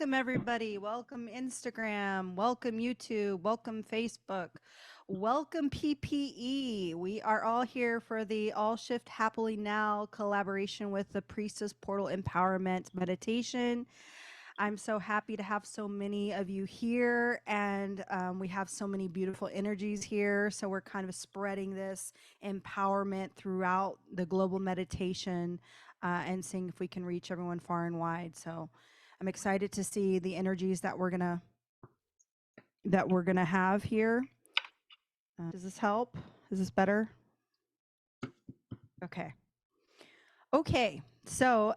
Welcome, everybody. Welcome, Instagram. Welcome, YouTube. Welcome, Facebook. Welcome, PPE. We are all here for the All Shift Happily Now collaboration with the Priestess Portal Empowerment Meditation. I'm so happy to have so many of you here, and we have so many beautiful energies here. So we're kind of spreading this empowerment throughout the global meditation and seeing if we can reach everyone far and wide. So I'm excited to see the energies that we're gonna have here. Does this help? Is this better? Okay. Okay, so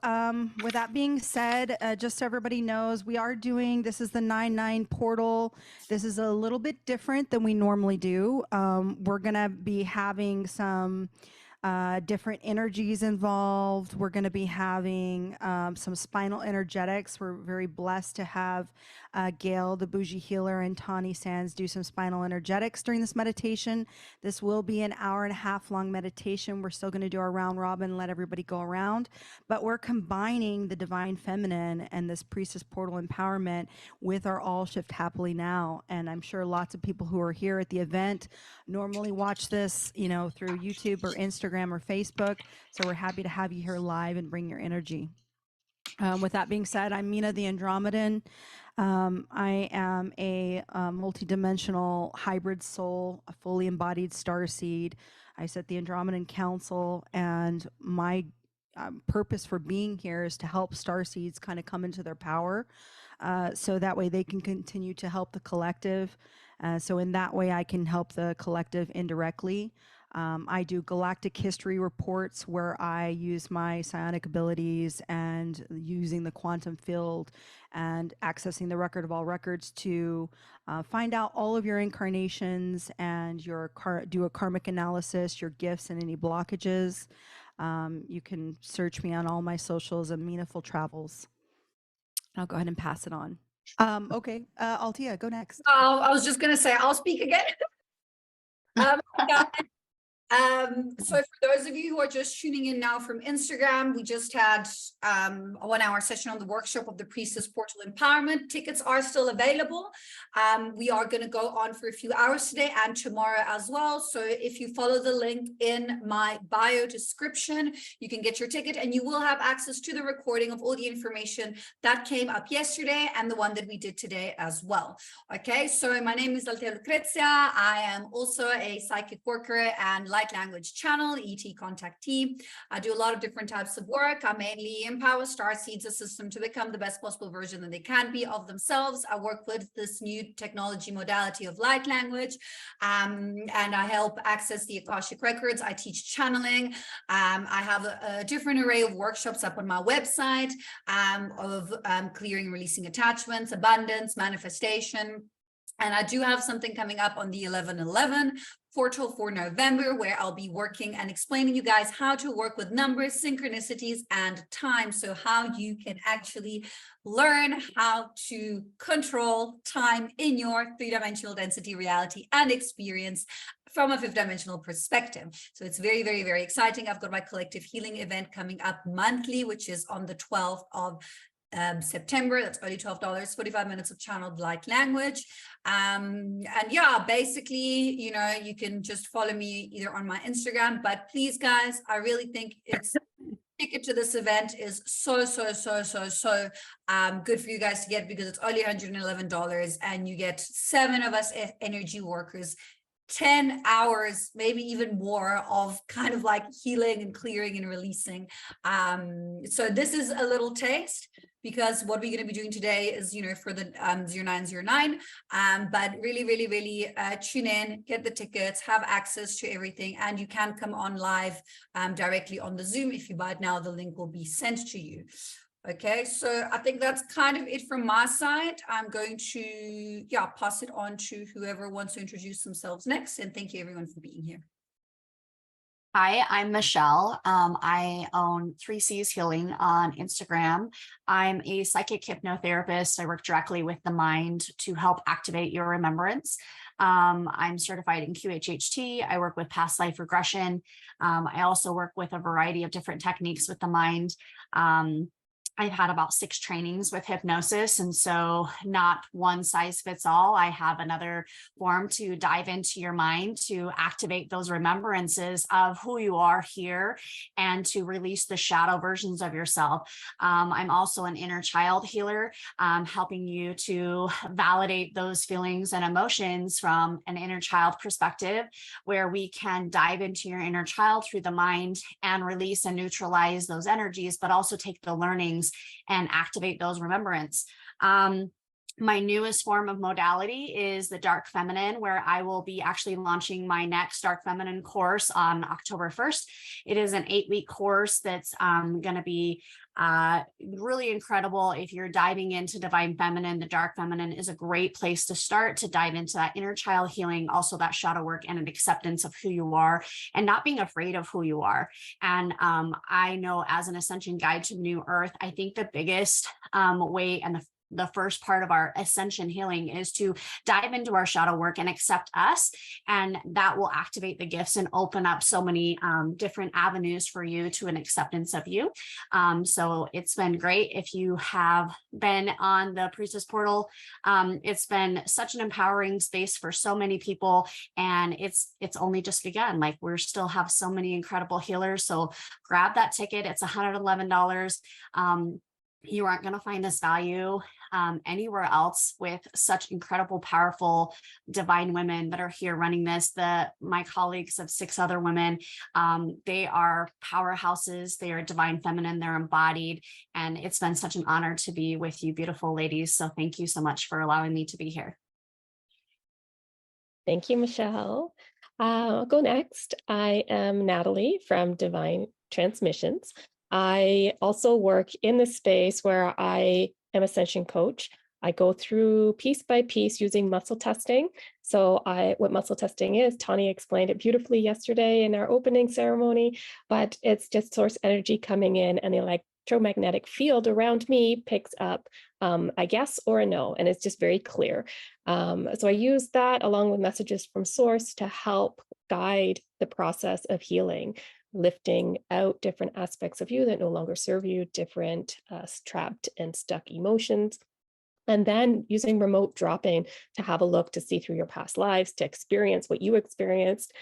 with that being said, just so everybody knows, we are doing, this is the 9/9 portal. This is a little bit different than we normally do. We're gonna be having some different energies involved. We're going to be having some spinal energetics. We're very blessed to have Gail, the bougie healer, and Tani Sands do some spinal energetics during this meditation. This will be an 1.5 hour long meditation. We're still going to do our round robin, let everybody go around, but we're combining the divine feminine and this priestess portal empowerment with our All Shift Happily Now. And I'm sure lots of people who are here at the event normally watch this, you know, through YouTube or Instagram or Facebook. So we're happy to have you here live and bring your energy. With that being said, I'm Mina the Andromedan. I am a multidimensional hybrid soul, a fully embodied starseed. I sit the Andromedan Council, and my purpose for being here is to help starseeds kind of come into their power, so that way they can continue to help the collective. So in that way, I can help the collective indirectly. I do galactic history reports where I use my psionic abilities and using the quantum field and accessing the record of all records to find out all of your incarnations and do a karmic analysis, your gifts and any blockages. You can search me on all my socials and Meaningful Travels. I'll go ahead and pass it on. Okay, Altia, go next. I was just going to say, I'll speak again. So for those of you who are just tuning in now from Instagram, we just had a 1 hour session on the workshop of the Priestess Portal Empowerment. Tickets are still available. We are going to go on for a few hours today and tomorrow as well. So if you follow the link in my bio description, you can get your ticket and you will have access to the recording of all the information that came up yesterday and the one that we did today as well. Okay, so my name is Altea Lucrezia. I am also a psychic worker and light language channel, ET contactee. I do a lot of different types of work. I mainly empower starseeds, assist them to become the best possible version that they can be of themselves. I work with this new technology modality of light language, and I help access the Akashic records. I teach channeling. I have a different array of workshops up on my website of clearing and releasing attachments, abundance, manifestation. And I do have something coming up on the 11/11 portal for November, where I'll be working and explaining you guys how to work with numbers, synchronicities, and time. So how you can actually learn how to control time in your 3-dimensional density reality and experience from a 5th-dimensional perspective. So it's very, very, very exciting. I've got my collective healing event coming up monthly, which is on the 12th of September. That's only $12, 45 minutes of channeled light language. And yeah, basically, you know, you can just follow me either on my Instagram, but please guys, I really think it's ticket to this event is so good for you guys to get, because it's only $111 and you get 7 of us energy workers, 10 hours, maybe even more of kind of like healing and clearing and releasing. So this is a little taste, because what we're going to be doing today is, you know, for the 0909, but really tune in, get the tickets, have access to everything, and you can come on live directly on the Zoom. If you buy it now, the link will be sent to you. Okay, so I think that's kind of it from my side. I'm going to pass it on to whoever wants to introduce themselves next, and thank you everyone for being here. Hi, I'm Michelle. I own 3C's Healing on Instagram. I'm a psychic hypnotherapist. I work directly with the mind to help activate your remembrance. I'm certified in QHHT. I work with past life regression. I also work with a variety of different techniques with the mind. I've had about 6 trainings with hypnosis. And so not one size fits all. I have another form to dive into your mind to activate those remembrances of who you are here and to release the shadow versions of yourself. I'm also an inner child healer, helping you to validate those feelings and emotions from an inner child perspective, where we can dive into your inner child through the mind and release and neutralize those energies, but also take the learnings and activate those remembrance. My newest form of modality is the Dark Feminine, where I will be actually launching my next Dark Feminine course on October 1st. It is an 8-week course that's going to be really incredible. If you're diving into Divine Feminine, the Dark Feminine is a great place to start to dive into that inner child healing, also that shadow work and an acceptance of who you are and not being afraid of who you are. And I know as an ascension guide to New Earth, I think the biggest way and the first part of our ascension healing is to dive into our shadow work and accept us. And that will activate the gifts and open up so many different avenues for you to an acceptance of you. So it's been great. If you have been on the Priestess Portal, it's been such an empowering space for so many people. And it's only just begun. Like, we still have so many incredible healers. So grab that ticket. It's $111. You aren't going to find this value anywhere else, with such incredible, powerful, divine women that are here running this. My colleagues of 6 other women, they are powerhouses. They are divine feminine. They're embodied. And it's been such an honor to be with you, beautiful ladies. So thank you so much for allowing me to be here. Thank you, Michelle. I'll go next. I am Natalie from Divine Transmissions. I also work in the space where I am ascension coach. I go through piece by piece using muscle testing. So what muscle testing is, Tanya explained it beautifully yesterday in our opening ceremony, but it's just source energy coming in, and the electromagnetic field around me picks up a yes or a no, and it's just very clear. So I use that along with messages from source to help guide the process of healing, lifting out different aspects of you that no longer serve you, different trapped and stuck emotions, and then using remote dropping to have a look to see through your past lives, to experience what you experienced.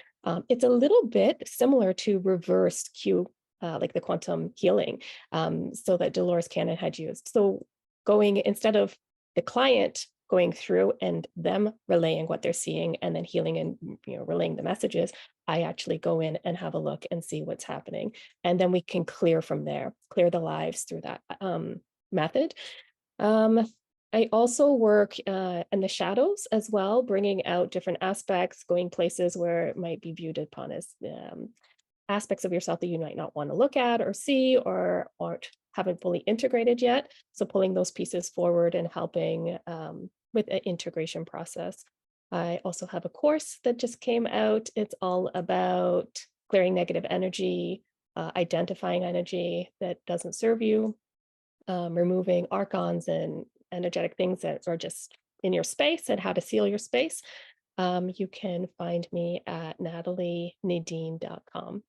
It's a little bit similar to reverse Q, like the quantum healing, so that Dolores Cannon had used. So instead of the client going through and them relaying what they're seeing and then healing and relaying the messages, I actually go in and have a look and see what's happening. And then we can clear from there, clear the lives through that method. I also work in the shadows as well, bringing out different aspects, going places where it might be viewed upon as aspects of yourself that you might not want to look at or see, or haven't fully integrated yet. So pulling those pieces forward and helping with an integration process. I also have a course that just came out. It's all about clearing negative energy, identifying energy that doesn't serve you, removing archons and energetic things that are just in your space, and how to seal your space. You can find me at natalienadine.com.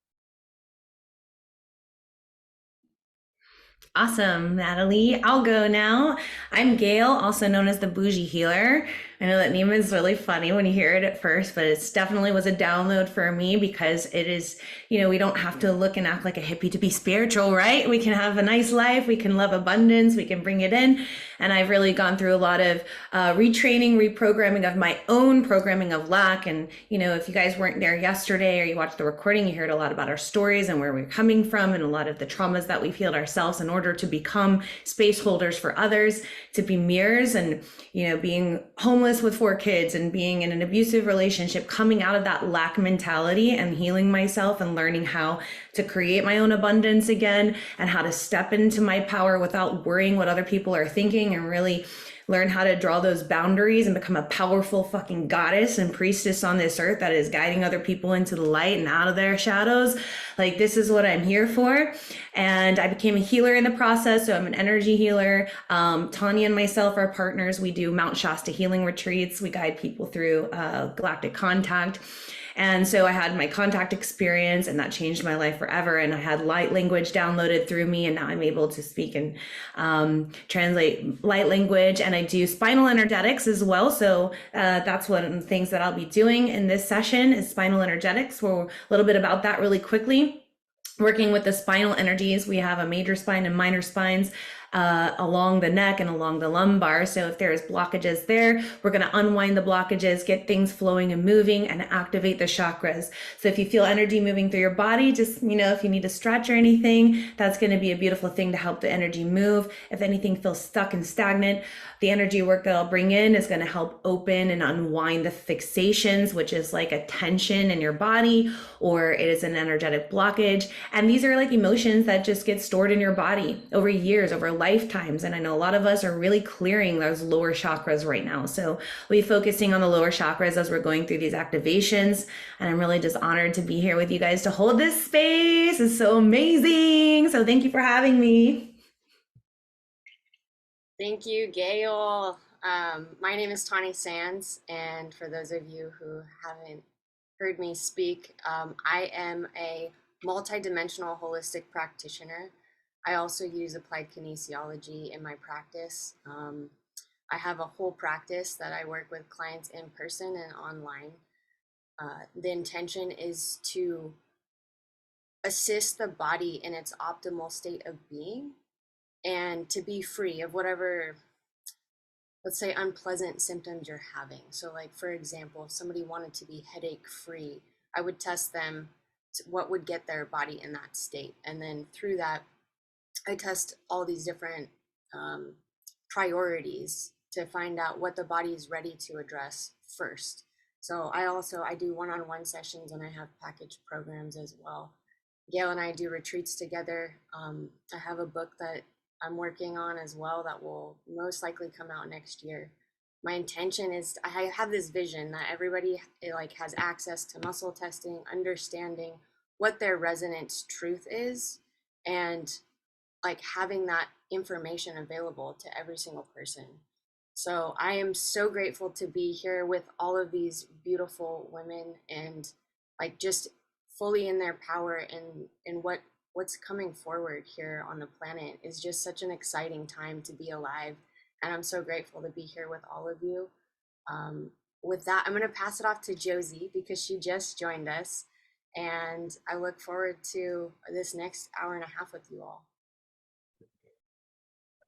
Awesome, Natalie. I'll go now. I'm Gail, also known as the Bougie Healer. I know that name is really funny when you hear it at first, but it definitely was a download for me, because it is, we don't have to look and act like a hippie to be spiritual, right? We can have a nice life. We can love abundance. We can bring it in. And I've really gone through a lot of retraining, reprogramming of my own programming of lack. And, if you guys weren't there yesterday or you watched the recording, you heard a lot about our stories and where we're coming from and a lot of the traumas that we've healed ourselves in order to become space holders for others, to be mirrors. And, being homeless with 4 kids and being in an abusive relationship, coming out of that lack mentality and healing myself and learning how to create my own abundance again, and how to step into my power without worrying what other people are thinking, and really learn how to draw those boundaries and become a powerful fucking goddess and priestess on this earth that is guiding other people into the light and out of their shadows. Like, this is what I'm here for. And I became a healer in the process. So I'm an energy healer. Tanya and myself are partners. We do Mount Shasta healing retreats. We guide people through galactic contact. And so I had my contact experience, and that changed my life forever. And I had light language downloaded through me, and now I'm able to speak and translate light language. And I do spinal energetics as well. So that's one of the things that I'll be doing in this session is spinal energetics. For a little bit about that really quickly. Working with the spinal energies, we have a major spine and minor spines along the neck and along the lumbar. So if there's blockages there, we're going to unwind the blockages, get things flowing and moving, and activate the chakras. So if you feel energy moving through your body, just, if you need to stretch or anything, that's going to be a beautiful thing to help the energy move. If anything feels stuck and stagnant, the energy work that I'll bring in is going to help open and unwind the fixations, which is like a tension in your body, or it is an energetic blockage. And these are like emotions that just get stored in your body over years, over lifetimes. And I know a lot of us are really clearing those lower chakras right now. So we'll be focusing on the lower chakras as we're going through these activations. And I'm really just honored to be here with you guys to hold this space. It's so amazing. So thank you for having me. Thank you, Gail. My name is Tawny Sands, and for those of you who haven't heard me speak, I am a multidimensional holistic practitioner. I also use applied kinesiology in my practice. I have a whole practice that I work with clients in person and online. The intention is to assist the body in its optimal state of being and to be free of whatever, let's say, unpleasant symptoms you're having. So like, for example, if somebody wanted to be headache free, I would test them to what would get their body in that state. And then through that, I test all these different priorities to find out what the body is ready to address first. So I do one-on-one sessions, and I have package programs as well. Gail and I do retreats together. I have a book that I'm working on as well that will most likely come out next year. My intention is I have this vision that everybody has access to muscle testing, understanding what their resonance truth is, and having that information available to every single person. So I am so grateful to be here with all of these beautiful women and just fully in their power, and what's coming forward here on the planet is just such an exciting time to be alive. And I'm so grateful to be here with all of you. With that, I'm going to pass it off to Josie because she just joined us. And I look forward to this next hour and a half with you all.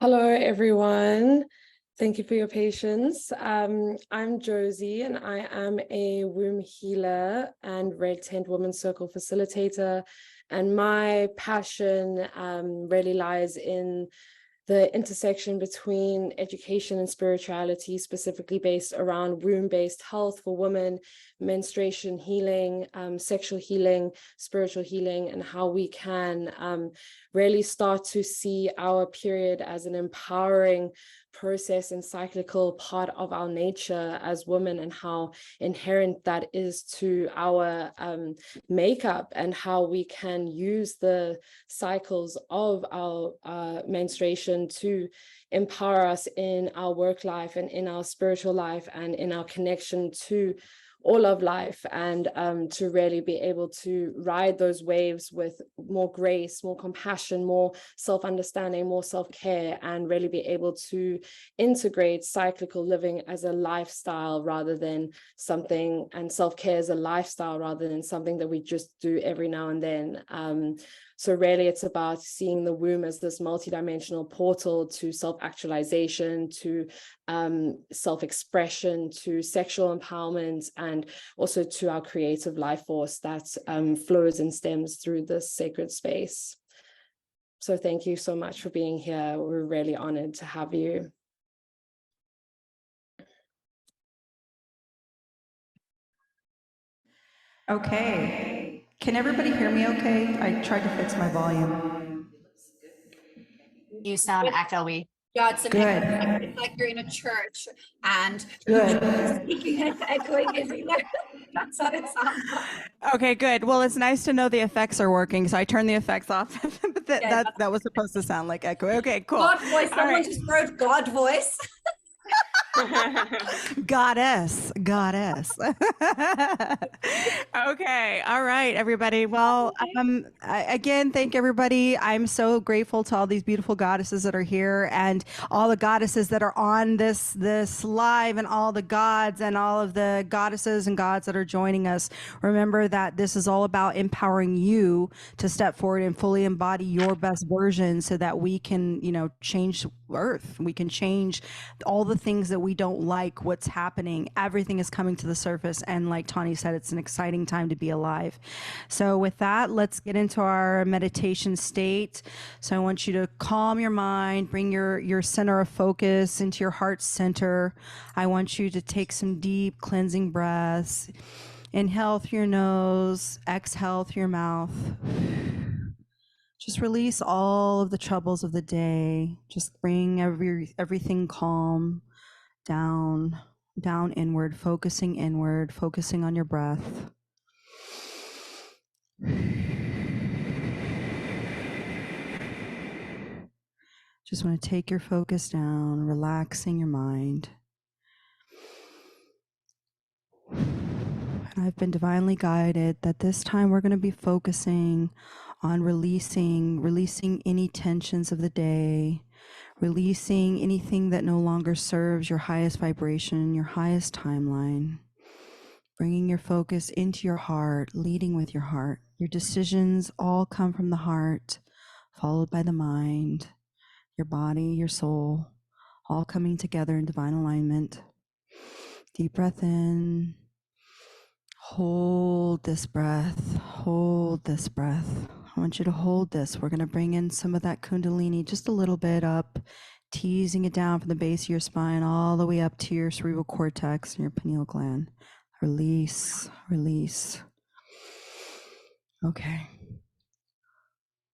Hello, everyone. Thank you for your patience. I'm Josie, and I am a womb healer and Red Tent Women's Circle facilitator. And my passion really lies in the intersection between education and spirituality, specifically based around womb-based health for women, menstruation healing, sexual healing, spiritual healing, and how we can really start to see our period as an empowering process and cyclical part of our nature as women, and how inherent that is to our makeup, and how we can use the cycles of our menstruation to empower us in our work life and in our spiritual life and in our connection to all of life, and to really be able to ride those waves with more grace, more compassion, more self-understanding, more self-care, and really be able to integrate cyclical living as a lifestyle rather than something, and self-care as a lifestyle rather than something that we just do every now and then. So really it's about seeing the womb as this multidimensional portal to self-actualization, to self-expression, to sexual empowerment, and also to our creative life force that flows and stems through this sacred space. So thank you so much for being here. We're really honored to have you. Okay. Can everybody hear me okay? I tried to fix my volume. You sound echoey. Yeah, it's an Good. echo. It's like you're in a church and Good. speaking and echoing everywhere. That's what it sounds like. Okay, good. Well, it's nice to know the effects are working, so I turned the effects off. But that was supposed to sound like echo. Okay, cool. God voice. Someone just wrote God voice. Goddess, goddess. Okay, all right, everybody. Well, again, thank everybody. I'm so grateful to all these beautiful goddesses that are here, and all the goddesses that are on this live, and all the gods and all of the goddesses and gods that are joining us. Remember that this is all about empowering you to step forward and fully embody your best version, so that we can, change Earth. We can change all the things that we don't like, what's happening. Everything is coming to the surface. And like Tani said, it's an exciting time to be alive. So with that, let's get into our meditation state. So I want you to calm your mind, bring your center of focus into your heart center. I want you to take some deep cleansing breaths. Inhale through your nose, exhale through your mouth. Just release all of the troubles of the day. Just bring everything calm down inward, focusing on your breath. Just want to take your focus down, relaxing your mind. And I've been divinely guided that this time we're going to be focusing on releasing any tensions of the day, releasing anything that no longer serves your highest vibration, your highest timeline, bringing your focus into your heart, leading with your heart. Your decisions all come from the heart, followed by the mind, your body, your soul, all coming together in divine alignment. Deep breath in. Hold this breath. Hold this breath. I want you to hold this. We're going to bring in some of that Kundalini just a little bit up, teasing it down from the base of your spine all the way up to your cerebral cortex and your pineal gland. Release, release. Okay.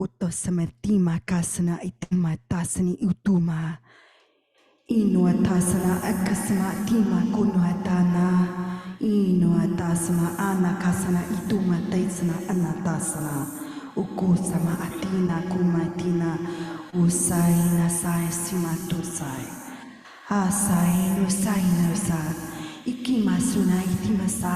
Uttosamatima kasana itima tasani utuma. Inuatasana akasama tima kunuatana. Inuatasana anakasana ituma taisana anatasana. Ukusama atina kumatina. Usaina sai simatusai. Asai no sai no sa. Ikimasuna itimasa.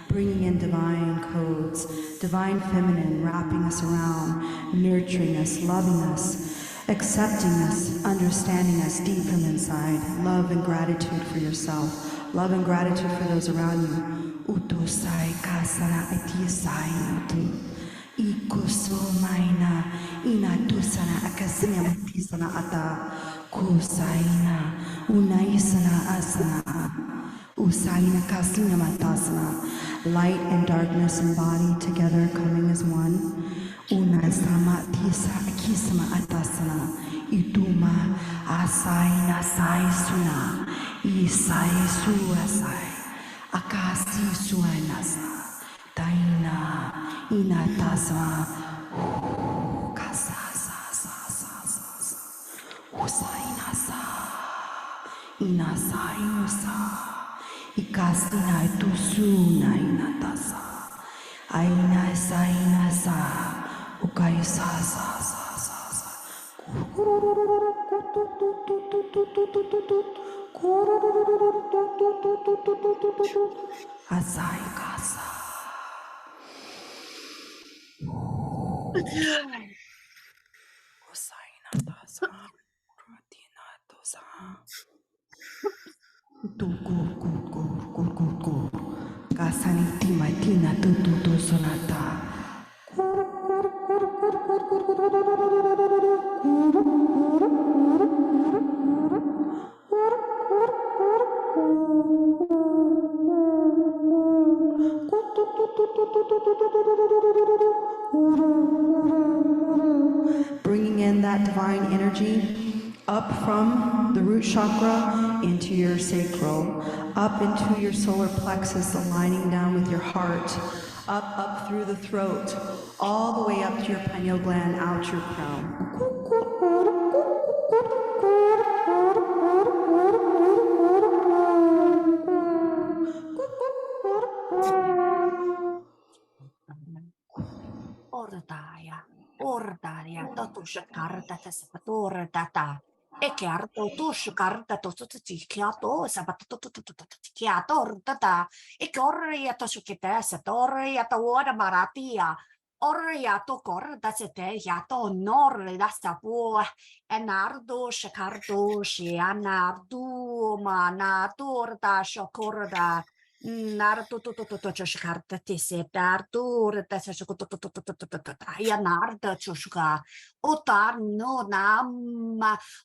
Bringing in divine codes, divine feminine, wrapping us around, nurturing us, loving us, accepting us, understanding us deep from inside. Love and gratitude for yourself. Love and gratitude for those around you. Utu sai kasana iti sai utu. Ikuso maina inatu sana akasinya mati sana ata. Kusaina unaisana asana. Usaina kasina matasana. Light and darkness embodied together, coming as one. Una sama tisa akisama atasana. Ituma asaina sai suna. Isai suasai. Akasi suanasa. Taina inatasama. Kasa sa sa sa sa. Usaina sa. Inasai usa. Ikasina itusuna inatasa. Aina sa ina sa. Ukai sa sa sa sa sa. Asai kasa. Usaina tasa. Ratina tosa. Kasani tima tina tutu sonata. Bringing in that divine energy up from the root chakra into your sacral, up into your solar plexus, aligning down with your heart, up through the throat, all the way up to your pineal gland, out your crown. Ordaya, ordaya, tatu shakarta tasapatora tata. E che arto tu sciucarta to chiato chiato tata e corri a to sciuchete se torri a to ora maratia orri a to corri da se te chiato nor da sta pu e nardo sciacardo scianardo ma natur da sciacorda Nardo to sciacarta ti se dardo da se ya nardo sciuca o tar no nam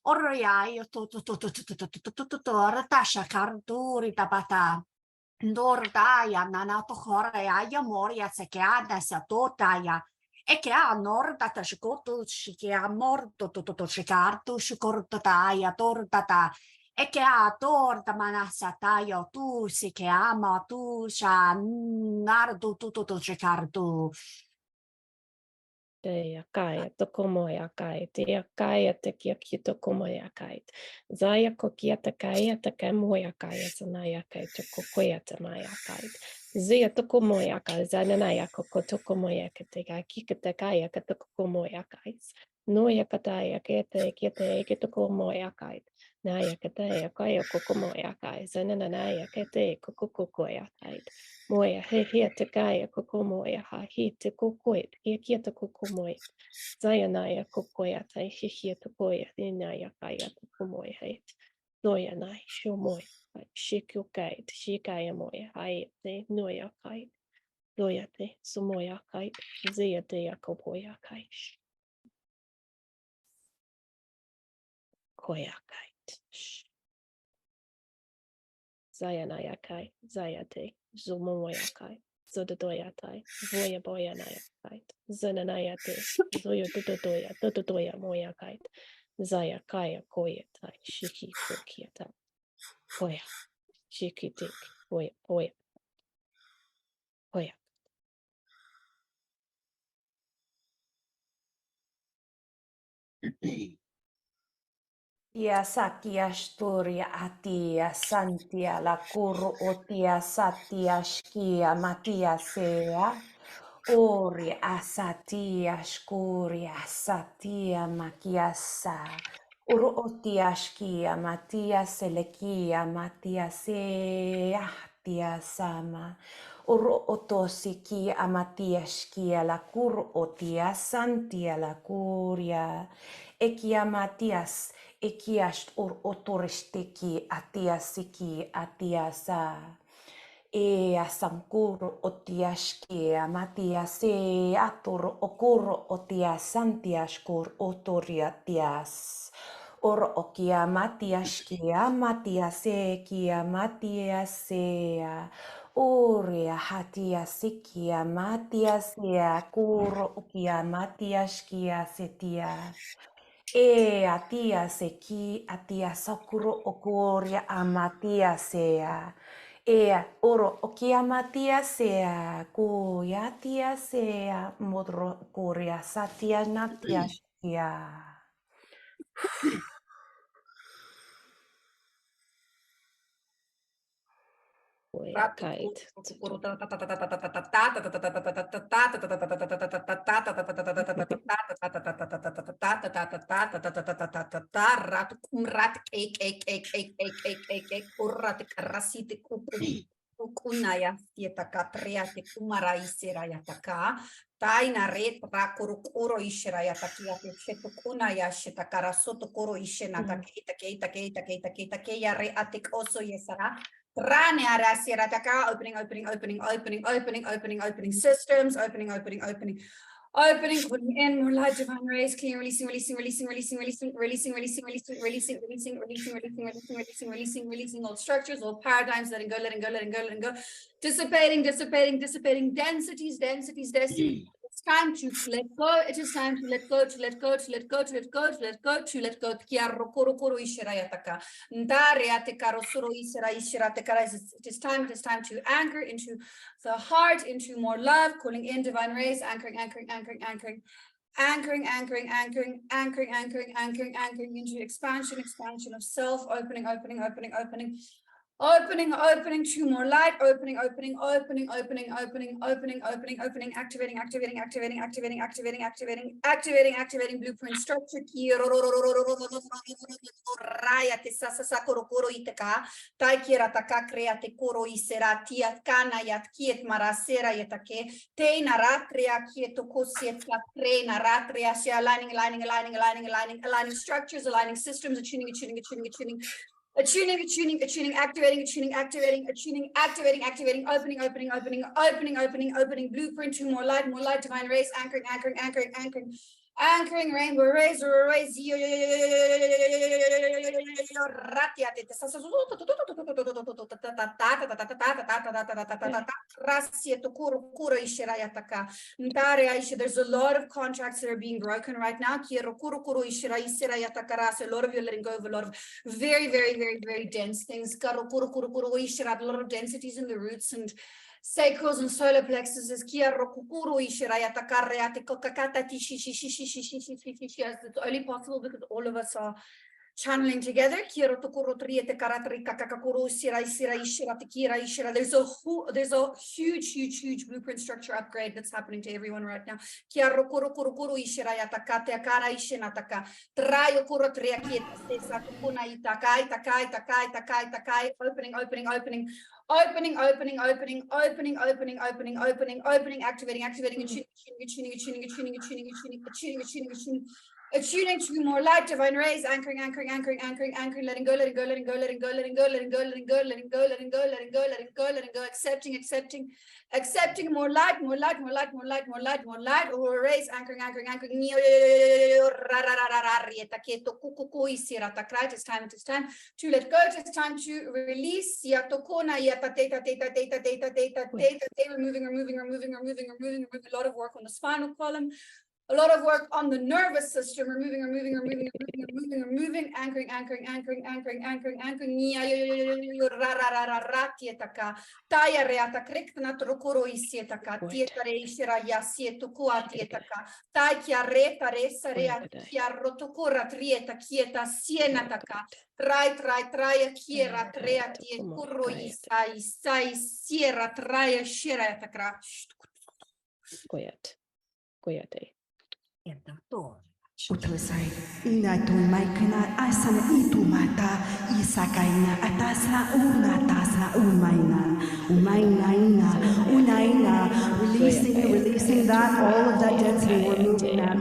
Oraya ratasha karduri tabata. Nordaya nanato horeya moria sekeada satotaya. E che ha nord da tashikoto che ha morto tutto shikarto shikortaya tortata. E che ha torta manasatayo tu si che ama tu sha nardo tutto shikarto. Te akai, to komo e akai, te akai te kia ki to komo e akai. Zaya ko kia te kai mo e akai, sana e akai, te kokoia te mai akai. Zia to komo e akai, zana na ya ko to komo e akai, te kai ki te kai ka to komo e akai. No ya ka tai ke te ke to komo e akai. Na ya ka tai akai ko komo e akai, zana na ya ke te ko e akai. Moia he hea te kai ko komoe ha he te kokoe e kia te kokomoe. Zaya nai a kokoe a tai he hea te koe e nai a kai a te komoe hei. Noia nai shio moe. She kio kai te she kai a moe hai te noi a kai. Noia te so moe a kai. Zia te a kopoe a kai. Koe a kai. Zaya nai a kai. Zaya te. Zo moe a kai. Zododoya tai, voya boya naya kite, zananaya te, zoyo dododoya moya kite, zaya kaya koya tai, shiki kokia tai, koya, shiki tik, koya, koya, koya. Tia sakia storia atia santia la kuru otia satia shkia matia sea. Ori asatia shkuria satia makiasa. Uru otia shkia matia selekia matia sea tia sama. Uru otosiki amatia shkia la kuru otia santia la kuria. Ekia matias. Ekiast otoristeki atiasiki atiasa. E asankuro otiaski amatiase ator okuro otiasantiaskur otoriatias. Or okia matiaski amatiase kia matiasea. Uria hatiasikia matiasea kuro okia matiaskia setia. E atia seki atia sakuro okoria amatia sea. E oro okia matia sea kuya tia sea modro koria satia natia shkia. Koya kite. Kunaya sieta katria te kumara isera yataka taina ret rakuru kuro ishera yatakia te shetu kunaya shetakara soto kuro ishena takita keita keita keita keita keya re atik oso yesara Rane arasiera taka opening systems opening, putting in more light divine rays, clean, releasing old structures, old paradigms, letting go, dissipating, densities. It's time to let go. It is time to let go, to let go. It is time to anchor into the heart, into more love, calling in divine rays, anchoring into expansion of self, opening, Opening, opening, 2 more light, opening, opening, opening, opening, opening, opening, opening, opening, activating, activating, activating, activating, activating, activating, activating, activating blueprint structure key. Raya te sasa korokoro itaka, taikira taka create koro isera tia kana yat kiet marasera yatake, te naratria kieto kosiet traina ratria, aligning, aligning, aligning, aligning, aligning, aligning structures, aligning systems, attuning, attuning, attuning, attuning. Attuning, attuning, attuning, activating, attuning, activating, attuning, activating, activating, opening, opening, opening, opening, opening, opening, blueprint to more light, divine rays, anchoring, anchoring, anchoring, anchoring, anchoring, rainbow rays, rays, there's a lot of contracts that are being broken right now. A lot of you are letting go of a lot of very, very, very, very dense things. A lot of densities in the roots and sacrals and solar plexuses. It's only possible because all of us are channeling together. There's a huge blueprint structure upgrade that's happening to everyone right now. Opening, activating, attuning to more light, divine rays, anchoring, letting go, accepting more light, or rays, anchoring, it's time to let go, it's time to release, removing, a lot of work on the spinal column, a lot of work on the nervous system, removing, anchoring, taya reata krikna trokoro isietaka, tietare ishira yasietukua tietaka, taikia reta resarea, kia rotokura trieta kieta sienataka, traya kiera trea tie kuro isai sierra traya shira takra. Goyate. Utosai, ina tu maikana asana itu mata, isakaina atasna umaina, unaina, releasing that, all of that density, we're moving that,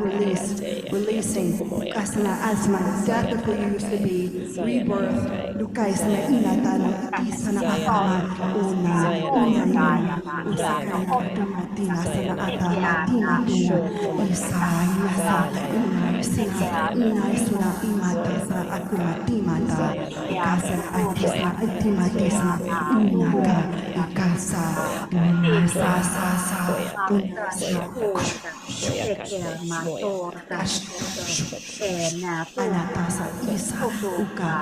releasing, kasana asma, death of who you used to be, rebirth, lukaisna inatana, itisana akama, unaina, usakaina, tumatina, sana atama, tina, Inaisuna imatasa akumatimata ikasa atisna itimatisna inaka ikasa sa anatasa isa uka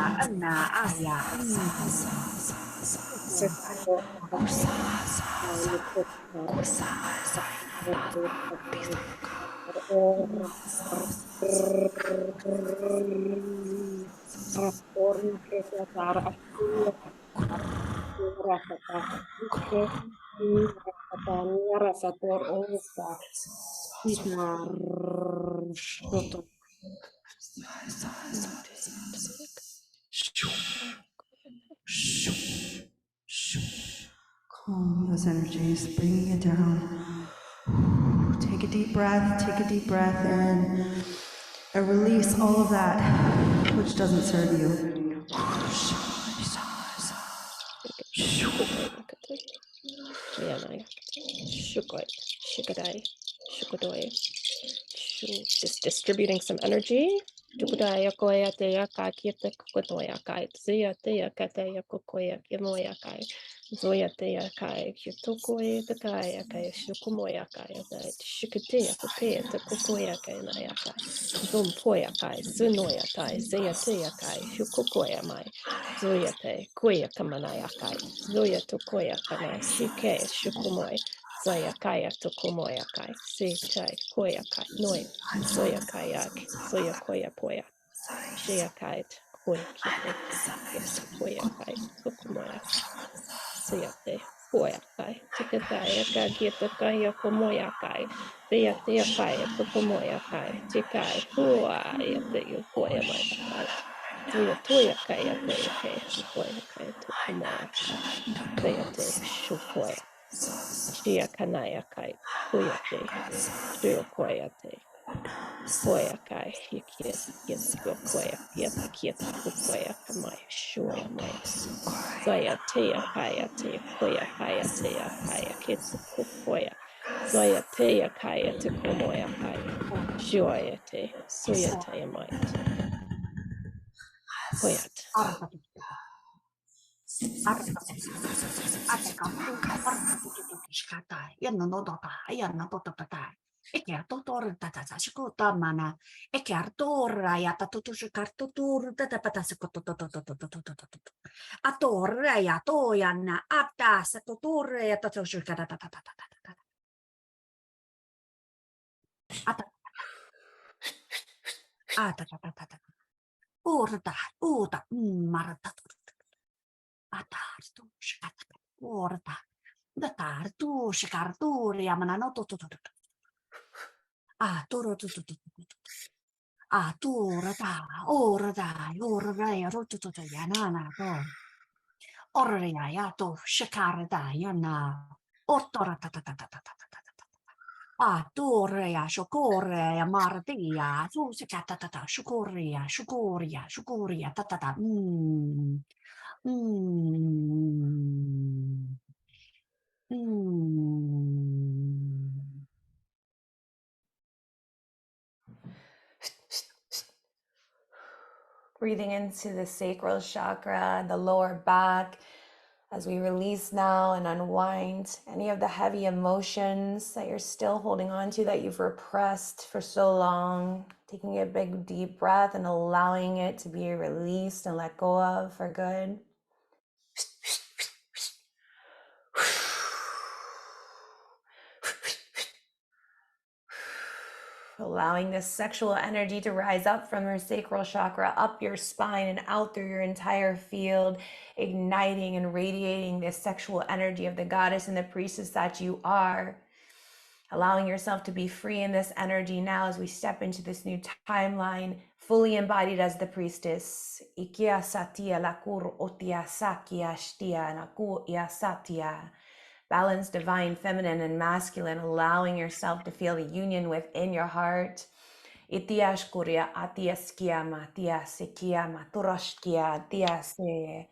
calm those energies, bringing it down. Take a deep breath in, and release all of that which doesn't serve you. Just distributing some energy. Zoya Zoyatea kai, Kyotokoe the kai, Shukumoya kai, Shikatea, Kopea, the Kokoya kai, Nayaka, Zompoya kai, Sunoya tai, Zayatea kai, Shukokoya mai, Zoyate, Koya kamanaya kai, Zoya Tokoya kana, Sike, Shukumoy, Zaya kaya Tokomoya kai, Se chai, Koya kai, Noi, Zoya kayak, Zoya koya poya, Shea kite, Koya kipo, Koya kai, Tokomoya. kai ka kita kai ko moya kai te kai to ko moya kai te kai hua ya te yo koya mai kai toya kai te kai koya kai to ko moya kai te shukoya shia kanaya kai koya te shio koya te koya kai kita yo koya kita koya kamaya shoya mai Zoya teya kaya te koya kaya teya kaya kitsu koya. Zoya teya kaya te komoya kaya. Joya te soya teya might. Koyat. Breathing into the sacral chakra, the lower back, as we release now and unwind any of the heavy emotions that you're still holding on to, that you've repressed for so long. Taking a big deep breath and allowing it to be released and let go of for good. Allowing this sexual energy to rise up from your sacral chakra, up your spine and out through your entire field, igniting and radiating this sexual energy of the goddess and the priestess that you are. Allowing yourself to be free in this energy now as we step into this new timeline, fully embodied as the priestess. Ikia satia lakur otia sakia shtia naku ia satia. Balance divine, feminine, and masculine, allowing yourself to feel the union within your heart. Itiashkuria atiaskia matia sekia maturashkia tiase.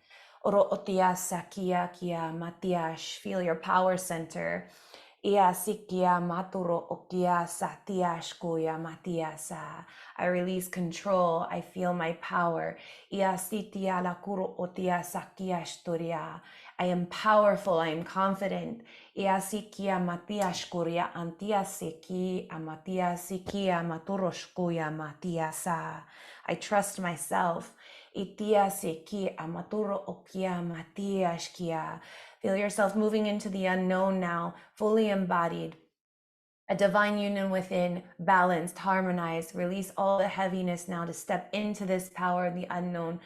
Oro otiasakia kia matiash. Feel your power center. Iasikia maturo okia satiashkuya matiasa. I release control. I feel my power. Iasitia lakuro otiasakiashturia. I am powerful, I am confident. Iasikia matiashkuria antiasiki amatiasikia maturoshkuya matiasa. I trust myself. Itiasiki amaturo okia matiashkia. Feel yourself moving into the unknown now, fully embodied. A divine union within, balanced, harmonized. Release all the heaviness now to step into this power of the unknown.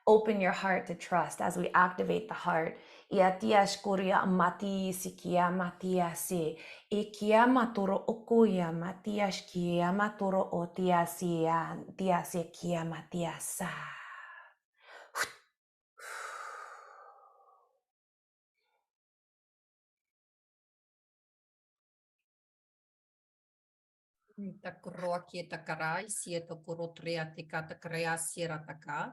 Open your heart to trust as we activate the heart. Iatiash kuria mati sikia matiasi. Ikia maturo okuya matiash kia maturo otiasia. Tiasia kia matiasa. Takroaki takarai, sieto kurotria tika takrea sierra taka.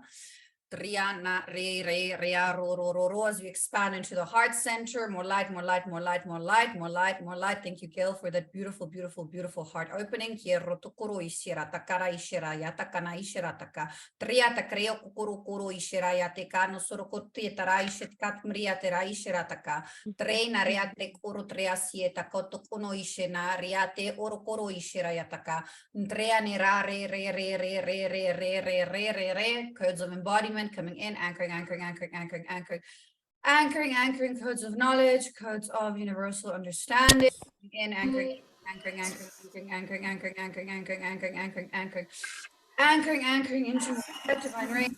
Triana re re rea ro ro ro ro, as we expand into the heart center. More light, more light, more light, more light, more light, more light. Thank you, Gail, for that beautiful, beautiful, beautiful heart opening. Hierro tukuru ishira takara ishira yatakana ishira taka. Tria takreo kukuru kuru ishira yateka no sorokote tara ishitka mria tera ishira taka. Treina reate kuru trea sieta kotokuno ishena reate orokoro ishira yataka. Trea nera re re re re re re re re re re re. Codes of embodiment coming in, anchoring, anchoring, anchoring, anchoring, anchoring, anchoring, anchoring, codes of knowledge, codes of universal understanding, in anchoring, anchoring, anchoring, anchoring, anchoring, anchoring, anchoring, anchoring, anchoring, anchoring, anchoring, Anchoring into divine ring.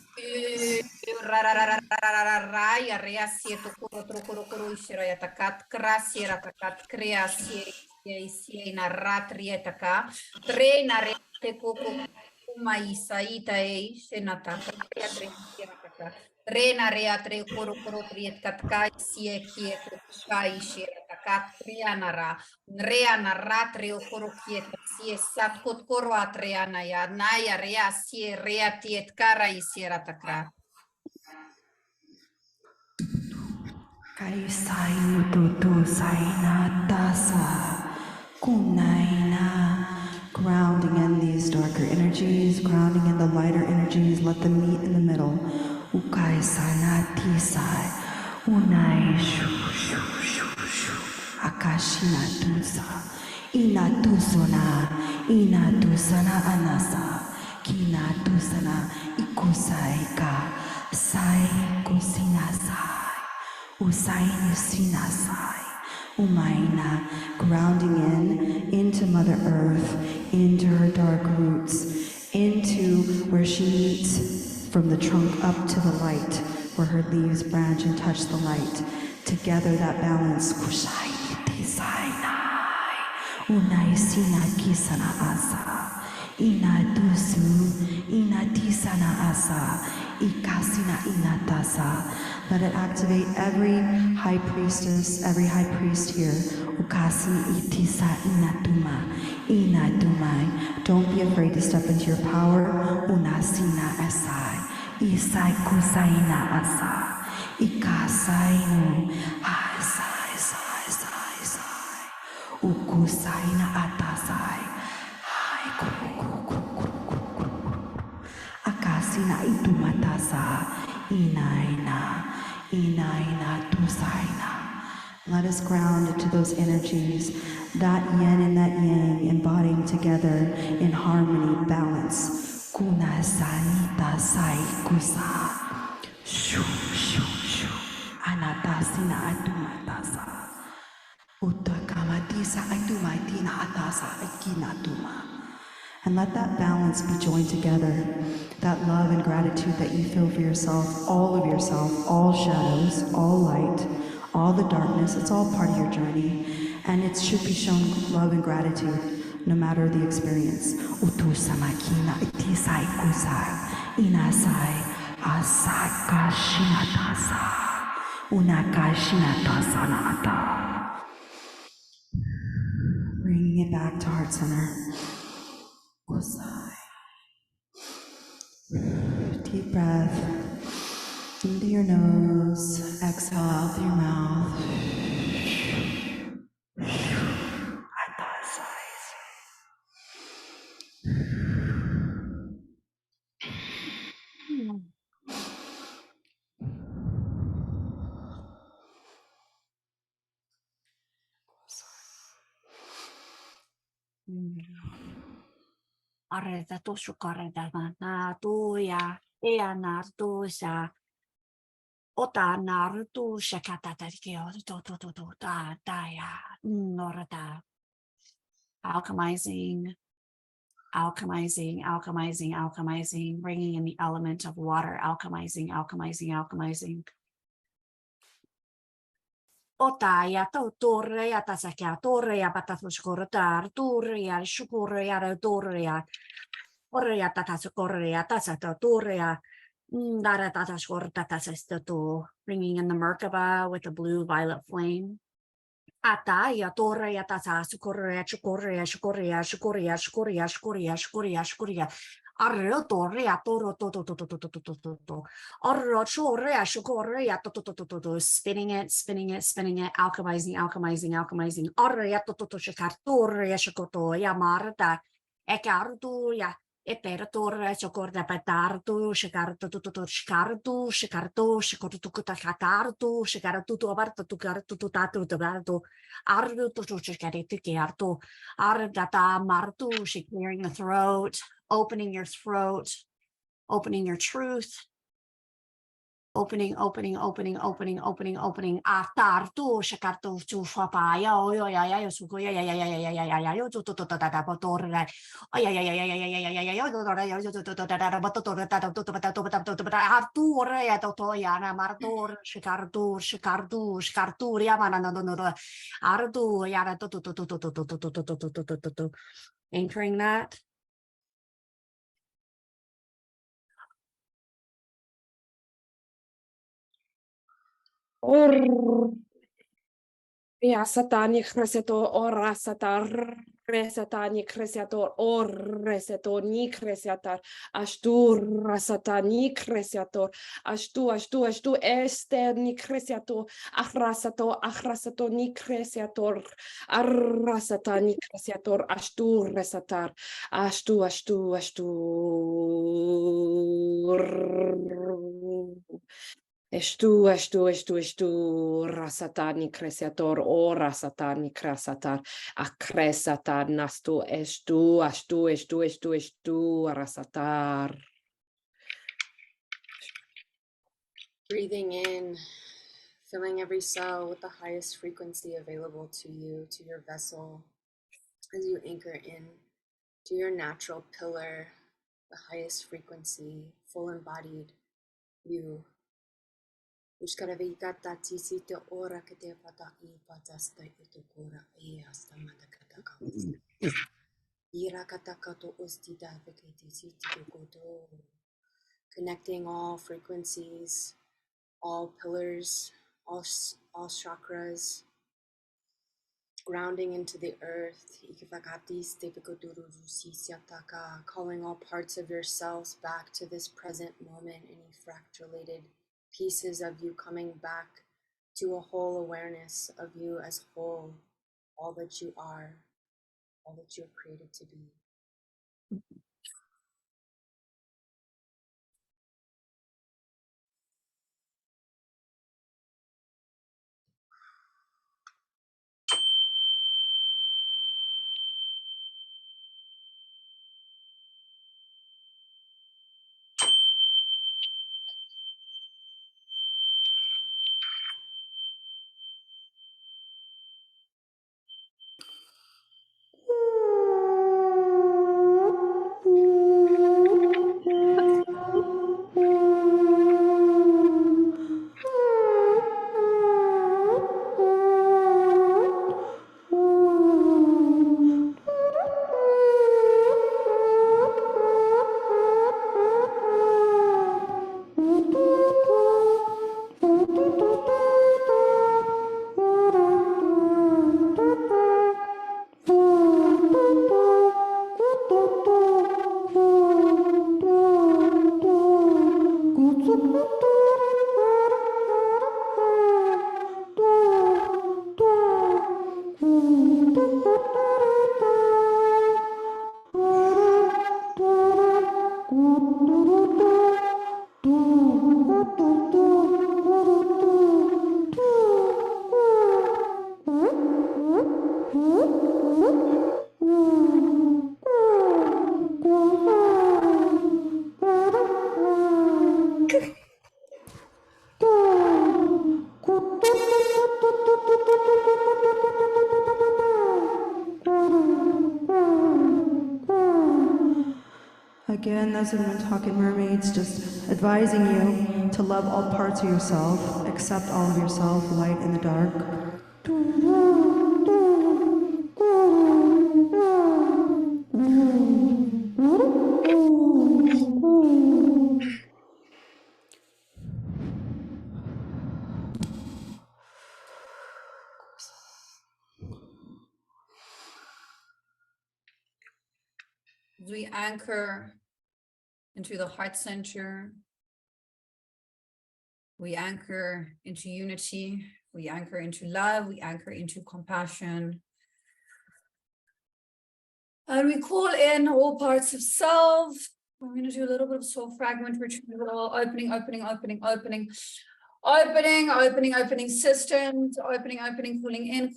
Raya rea sieto kuro trokoro koro ishira yatakat krasiera takat kreasie sie na ratrietaka tre na rete koko kuma isaita e shenataka tre taka tre na rea tre koro koro triet katka sie kieto kai shira takat krianara rea na ratre koro kieta sie sat kot koro atreana ya naya rea sie rea tiet kara isiera takra. Kaisai ututu saina tasa kunaina. Grounding in these darker energies, grounding in the lighter energies, let them meet in the middle. Ukai sana tisai unai shu shu shu shu akashina tusa ina tusana anasa kina tusana ikusaika sai kusinasai Usaini Sinasai, Umaina, grounding into Mother Earth, into her dark roots, into where she meets from the trunk up to the light, where her leaves branch and touch the light. Together that balance, Kushai Tisainai, Unai Sina Kisana Asa, Ina Dusu, Ina Tisana Asa, Ikasina Inatasa. Let it activate every high priestess, every high priest here. Ukasi itisa inatumai. Don't be afraid to step into your power. Unasina asai. Isai kusaina asa. Ikasainu. Asai, sai, sai, sai. Ukusaina atasai. Hai kuru. Akasina itumatasa. Inaina tusaina. Let us ground into those energies, that yin and that yang embodying together in harmony, balance. Kuna sanita sai kusa. Shu shu shu. Anatasina atumatasa. Utakamatisa atumaitina atasa akinatuma. And let that balance be joined together, that love and gratitude that you feel for yourself, all shadows, all light, all the darkness, it's all part of your journey. And it should be shown love and gratitude, no matter the experience. Utusamakina itisai kusai, inasai, asakashinatasa, unakashinatasana. Bringing it back to heart center. Deep breath into your nose, exhale out through your mouth. Arreta tu sukareta na tuya ea nartusa ota nartu shakata takio to da ya norata alchemizing, bringing in the element of water, alchemizing. Otaya to torre atasakia torre abatasushkorotar torre shukurea torre Orea tatas korea tasata torea dara tatas korta tasasto, bringing in the Merkaba with the blue violet flame. Ataya torea tasas korea. Arro torea toro to. Arro chorea shukorea to. Spinning it. Alchemizing. Arrea to shikar torea shukoto yamarta. Ekartuya. Epertor, chocorda petartu, shikartu, katartu, shikartu, abartu, tatu, tabartu, ardu, shikaritu, ardata, martu, clearing the throat, opening your throat, opening your truth, Opening. After to shakarto to papaya. Oh yeah, yo suko yeah. Yo to tapotor. Oh yeah. Artur ya to ya na martor shikartur ya mana no. Artu ya to. Anchoring that. Ja, satani kresetor ora satar resatani kresetor or resetor ni kresetar ashtur rasatani kresetor ashtu ester ni kresetor achrasator ni kresetor arrasatani kresetor ashtur resatar ashtu Estu, rasatani creator, o rasatani creasatar, acresatar, nastu, estu, rasatar. Breathing in, filling every cell with the highest frequency available to you, to your vessel, as you anchor in to your natural pillar, the highest frequency, full embodied you. Ushkaravikata tisita ora kete pata I patasta itokora I hasta matakataka. Irakatakato ustita vekete sitikoto. Connecting all frequencies, all pillars, all chakras, grounding into the earth, calling all parts of yourselves back to this present moment, any fractulated pieces of you coming back to a whole awareness of you as whole, all that you are, all that you are created to be. Again, that's when we're talking mermaids, just advising you to love all parts of yourself, accept all of yourself, light and the dark. As we anchor into the heart center, we anchor into unity, we anchor into love, we anchor into compassion. And we call in all parts of self. We're going to do a little bit of soul fragment retrieval, opening systems, opening, cooling in.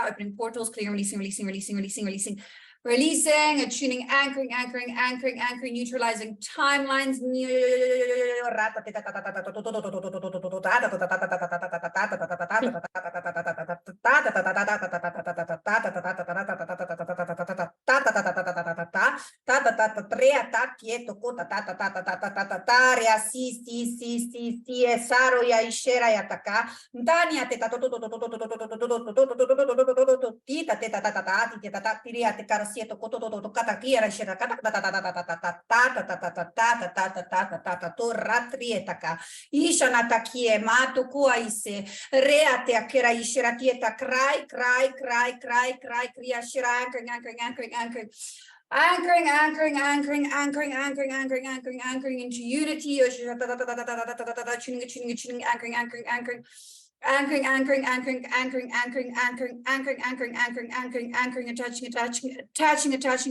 Opening portals, clear, releasing. Releasing, attuning, anchoring, neutralizing timelines. Ishanatakie matukuaise reate akera ishiratieta cry kriya shira anchoring into unity.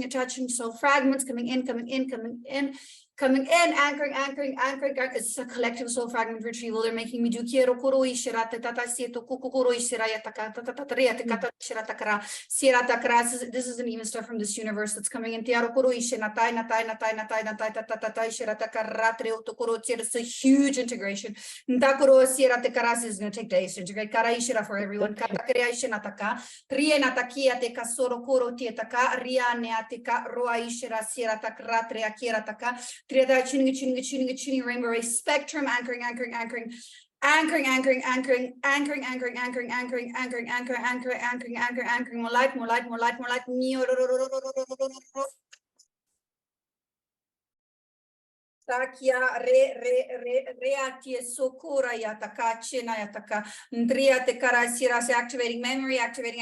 Attaching. So fragments coming in, anchoring. It's a collective soul fragment retrieval. They're making me do quiero kuro ishirata tata sieto kukuro ishirayata kata shiratakara. This isn't even stuff from this universe that's coming in. Tiaro kuro ishinatai natai shiratakara treo kuro. It's a huge integration. Ntakuro shiratakara is going to take days to integrate. Kara ishira for everyone. Katakara ishinataka. Rienatakia te kasoro kuro tietaka. Rianeatika roa ishira shiratakara treakirataka. Tuning, rainbow race spectrum, anchoring, more light, Takia reatia sokura yataka china yataka ndria te karasiras activating memory, activating,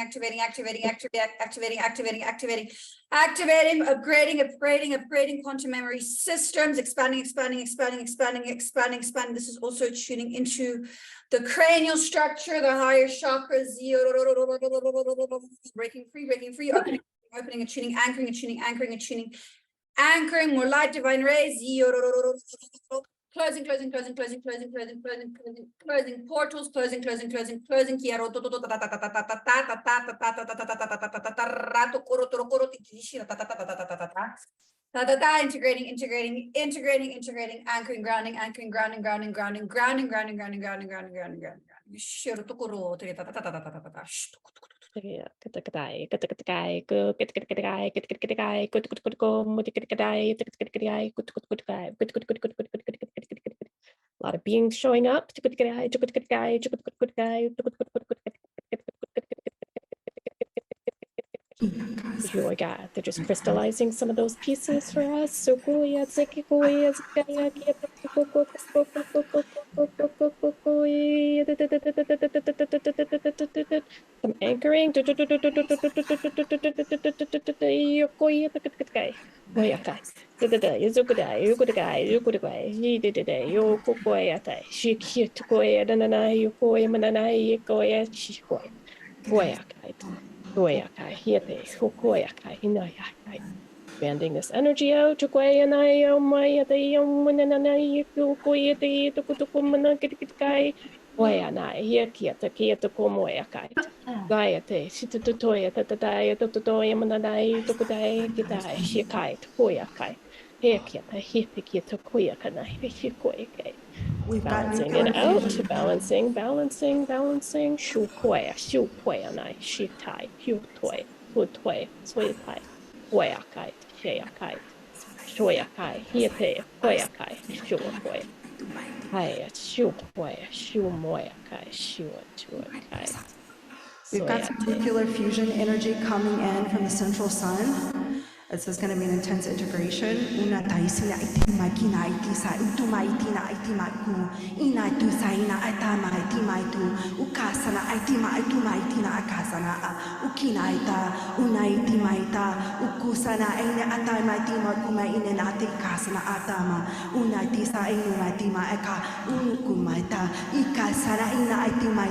upgrading quantum memory systems, expanding. This is also tuning into the cranial structure, the higher chakras, breaking free, opening and tuning, anchoring, more light, divine rays, closing portals, closing, integrating, anchoring, grounding, A lot of beings showing up. Joy God, they're just crystallizing some of those pieces for us. So some anchoring. Expanding this energy out. Balancing it out, balancing. Shu anai, shitai, hutoi, suitai, huakai, sheakai, shoyakai, hiete, huakai, shuakoi, hai, shu moyakai, shuatuakai. We've got some nuclear fusion energy coming in from the central sun. This is going to be an intense integration.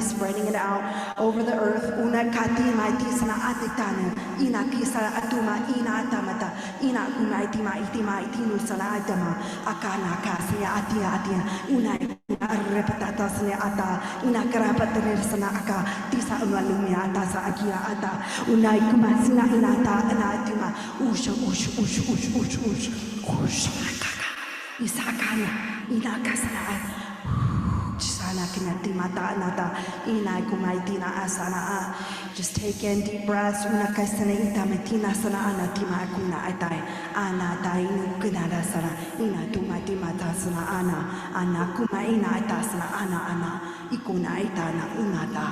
Spreading it out over the earth. Ina kumaitima itima itinu sana adama akana kasia atia una arrepatata sene ata ina karapatere sana aka tisa umalumia ata sa akia ata unai kumasina inata anatima usha kaka isakana inakasana Sana kinatimata anata ina kumaitina asana. Just take in deep breaths. Una kaisana ita metina sana anatima kuna atai anata inu kunada sana ina tumatimata sana ana kuma ina ita sana ana ikuna ita na unata.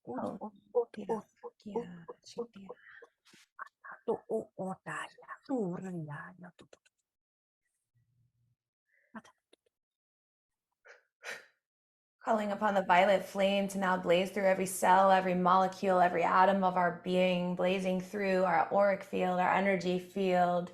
Oh, yeah, yeah, yeah. Calling upon the violet flame to now blaze through every cell, every molecule, every atom of our being, blazing through our auric field, our energy field,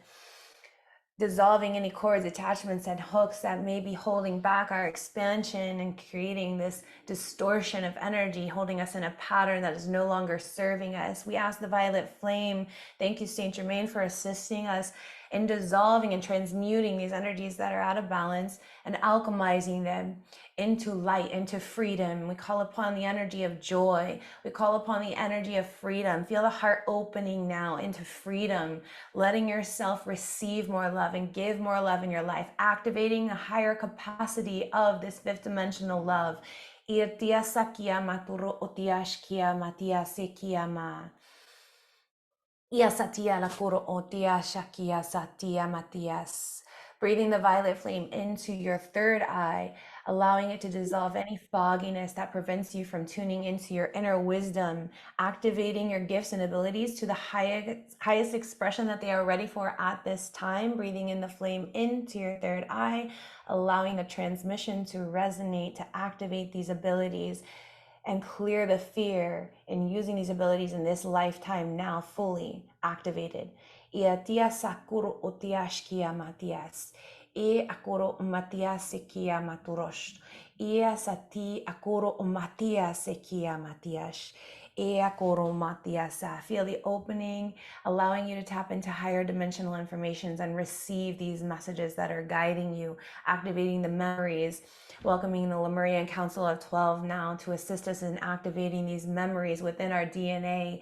dissolving any cords, attachments, and hooks that may be holding back our expansion and creating this distortion of energy, holding us in a pattern that is no longer serving us. We ask the violet flame, thank you, Saint Germain, for assisting us in dissolving and transmuting these energies that are out of balance and alchemizing them into light, into freedom. We call upon the energy of joy. We call upon the energy of freedom. Feel the heart opening now into freedom, letting yourself receive more love and give more love in your life, activating a higher capacity of this fifth dimensional love. Breathing the violet flame into your third eye, allowing it to dissolve any fogginess that prevents you from tuning into your inner wisdom, activating your gifts and abilities to the highest expression that they are ready for at this time. Breathing in the flame into your third eye, allowing the transmission to resonate, to activate these abilities and clear the fear in using these abilities in this lifetime now fully activated. Iatia sakuro otiashkia matias. E akoro matias sekia maturosh. Ia sati akoro matias sekia matias. E akoro matiasa. Feel the opening, allowing you to tap into higher dimensional informations and receive these messages that are guiding you, activating the memories, welcoming the Lemurian Council of 12 now to assist us in activating these memories within our DNA.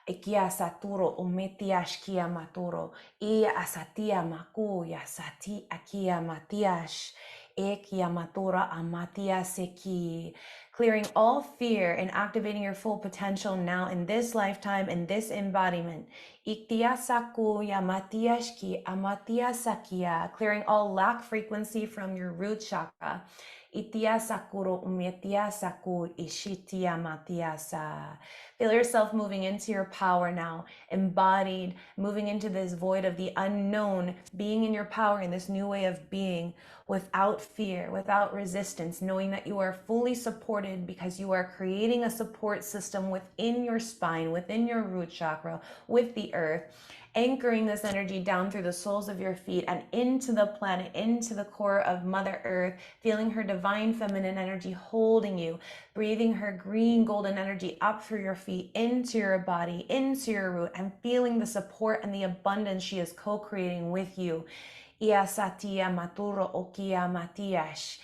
Ikia saturo umetiash kia maturo. Ia asatia makuya sati akia matiash. Ekia matura amatia seki. Clearing all fear and activating your full potential now in this lifetime, in this embodiment. Iktia sakuya matiashki amatia sakia. Clearing all lack frequency from your root chakra. Itia sakuro umetia saku ishitia matiasa. Feel yourself moving into your power now, embodied, moving into this void of the unknown, being in your power in this new way of being without fear, without resistance, knowing that you are fully supported because you are creating a support system within your spine, within your root chakra, with the earth, anchoring this energy down through the soles of your feet and into the planet, into the core of Mother Earth, feeling her divine feminine energy holding you, breathing her green golden energy up through your feet, into your body, into your root, and feeling the support and the abundance she is co-creating with you. Ia satia maturo okia matiash.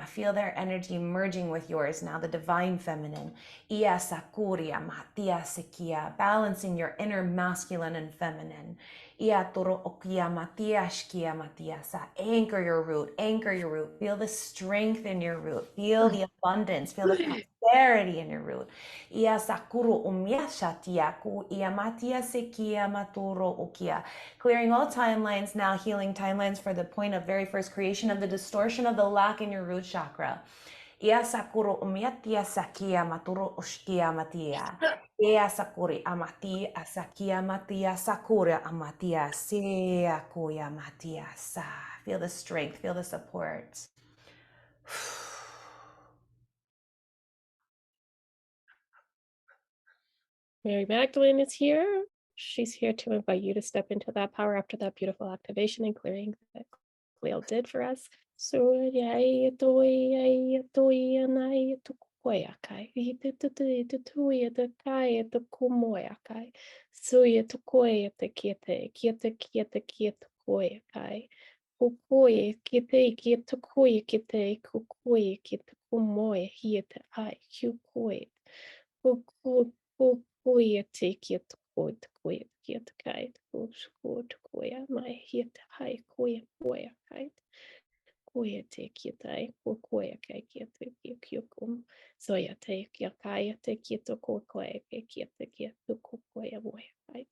Feel their energy merging with yours now, the divine feminine. Ia sakuria matia sekia, balancing your inner masculine and feminine. Ia toro okia matiash kia matiasa. Anchor your root, anchor your root. Feel the strength in your root. Feel the abundance, feel the prosperity in your root. Ia sakuru umyashatia ku ia matia sekia maturo okia. Clearing all timelines now, healing timelines for the point of very first creation of the distortion of the lack in your root chakra. Ia sakuro umiatia sakia maturo ushkia matia. Ia sakuri amati asakia matia sakura amatia sea kuya matia sa. Feel the strength, feel the support. Mary Magdalene is here. She's here to invite you to step into that power after that beautiful activation and clearing that Cleo did for us. So koya kai. I te tuia te kai te kumoia kai. Suia te koia te kia te koia kai. Kukoia kia te koia kukoia kia te kumoia hia te ai kukoia. Kukoia te kia te koia kia te kai. Te koia mai hia te hai koia kai. Koia te kia tai, koia kai kia te kia kum. Soia te kia kai te kia te koia kia te koia moia kai.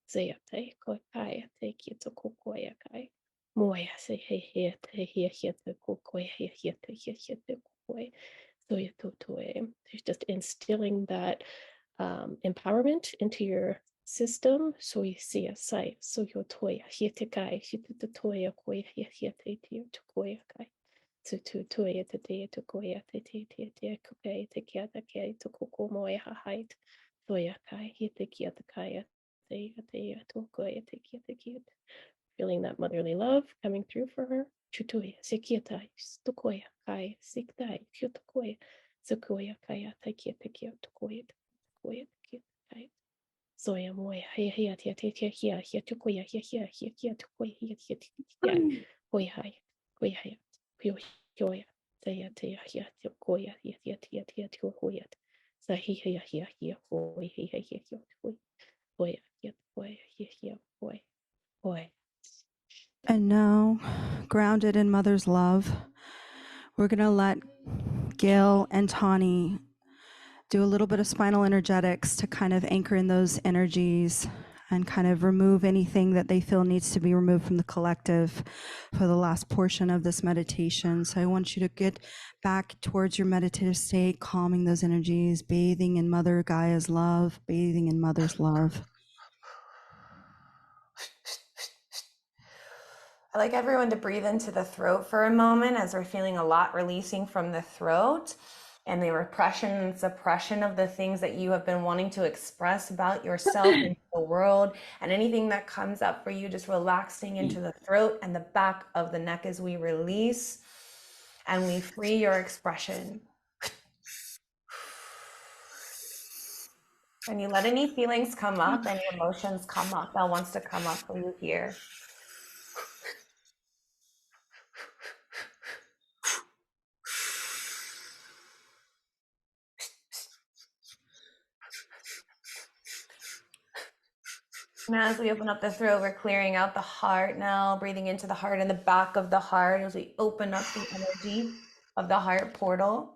Soia te koia kai te kia te koia kai. Moia se he te koia he te koia. Soia totoe. There's just instilling that empowerment into your system. So you see a sight. So your toya, here te kai, here te toya, koya, here te koya kai. So to toya te koya, te kukai, te kia te koko moe ha height. Toya kai, here te kia te kaya, te to koya, te kia. Feeling that motherly love coming through for her. Chutoya, sekiatai, stokoya, kai, siktai, kyotokoya, sequoia, kaya, takia, tokoya, koya, kai. Soya moya, hea, here, tokoya, here, tokoya, here, hoya, hoya, hoya, saya, here, tokoya, here, hoya, sahi, here, hoya, hoya, hoya, hoya. And now, grounded in mother's love, we're going to let Gail and Tawny do a little bit of spinal energetics to kind of anchor in those energies and kind of remove anything that they feel needs to be removed from the collective for the last portion of this meditation. So I want you to get back towards your meditative state, calming those energies, bathing in Mother Gaia's love, bathing in Mother's love. I'd like everyone to breathe into the throat for a moment as we're feeling a lot releasing from the throat and the repression and suppression of the things that you have been wanting to express about yourself and the world, and anything that comes up for you, just relaxing into the throat and the back of the neck as we release and we free your expression. And you let any feelings come up, any emotions come up that wants to come up for you here. Now, as we open up the throat, we're clearing out the heart now, breathing into the heart and the back of the heart as we open up the energy of the heart portal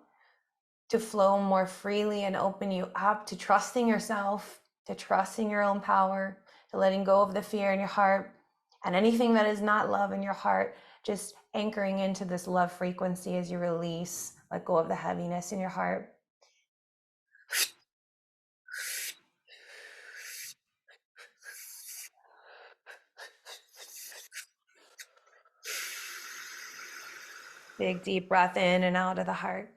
to flow more freely and open you up to trusting yourself, to trusting your own power, to letting go of the fear in your heart and anything that is not love in your heart, just anchoring into this love frequency as you release, let go of the heaviness in your heart. Big deep breath in and out of the heart.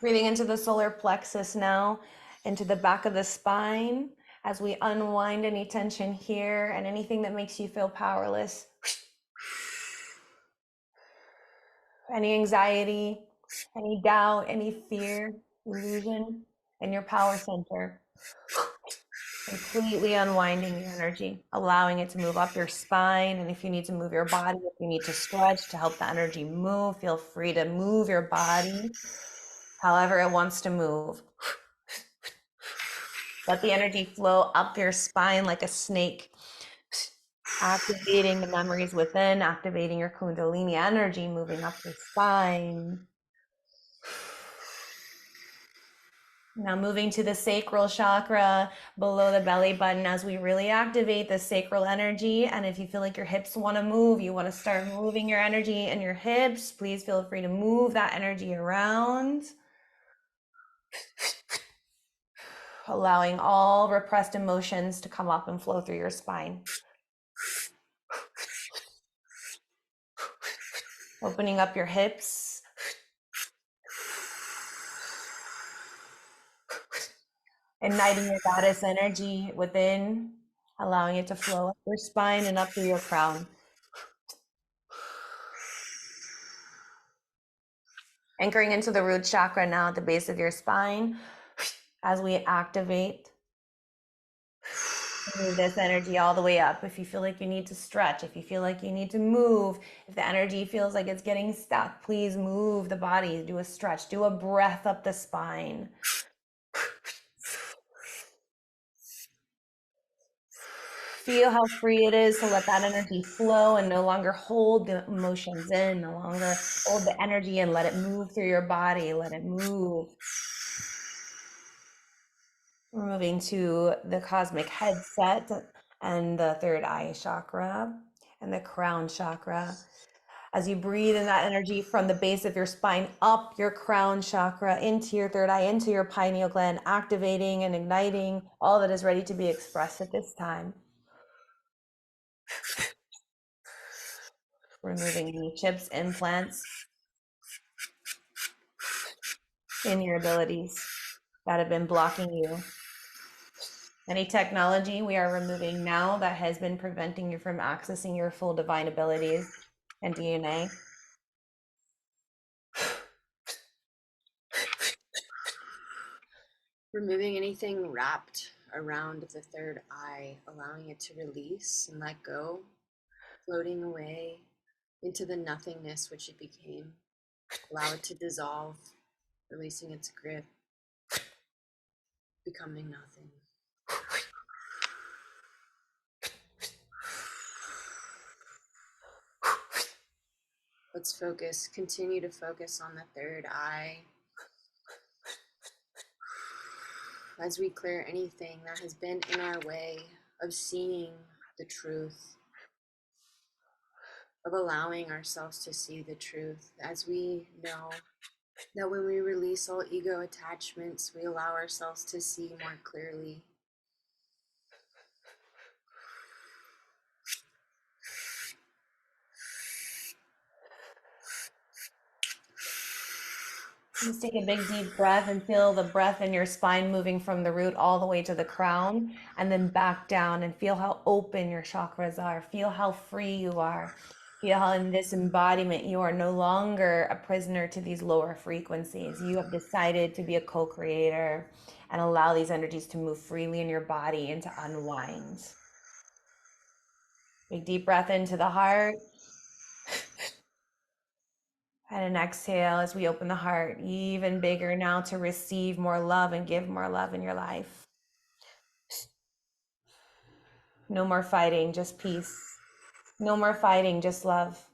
Breathing into the solar plexus now, into the back of the spine, as we unwind any tension here and anything that makes you feel powerless. Any anxiety, any doubt, any fear, illusion in your power center. Completely unwinding your energy, allowing it to move up your spine. And if you need to move your body, if you need to stretch to help the energy move, feel free to move your body however it wants to move. Let the energy flow up your spine like a snake, activating the memories within, activating your Kundalini energy, moving up your spine. Now moving to the sacral chakra below the belly button as we really activate the sacral energy. And if you feel like your hips want to move, you want to start moving your energy in your hips, please feel free to move that energy around. Allowing all repressed emotions to come up and flow through your spine. Opening up your hips. Igniting your goddess energy within, allowing it to flow up your spine and up through your crown. Anchoring into the root chakra now at the base of your spine as we activate. Move this energy all the way up. If you feel like you need to stretch, if you feel like you need to move, if the energy feels like it's getting stuck, please move the body, do a stretch, do a breath up the spine. Feel how free it is to let that energy flow and no longer hold the emotions in, no longer hold the energy and let it move through your body, let it move. We're moving to the cosmic headset and the third eye chakra and the crown chakra. As you breathe in that energy from the base of your spine up your crown chakra, into your third eye, into your pineal gland, activating and igniting all that is ready to be expressed at this time. Removing any chips, implants in your abilities that have been blocking you. Any technology we are removing now that has been preventing you from accessing your full divine abilities and DNA. Removing anything wrapped around the third eye, allowing it to release and let go, floating away into the nothingness which it became. Allow it to dissolve, releasing its grip, becoming nothing. Let's focus, continue to focus on the third eye as we clear anything that has been in our way of seeing the truth, of allowing ourselves to see the truth, as we know that when we release all ego attachments, we allow ourselves to see more clearly. Just take a big deep breath and feel the breath in your spine moving from the root all the way to the crown and then back down, and feel how open your chakras are. Feel how free you are. Feel how in this embodiment you are no longer a prisoner to these lower frequencies. You have decided to be a co-creator and allow these energies to move freely in your body and to unwind. Big deep breath into the heart. And an exhale as we open the heart even bigger now to receive more love and give more love in your life. No more fighting, just peace. No more fighting, just love.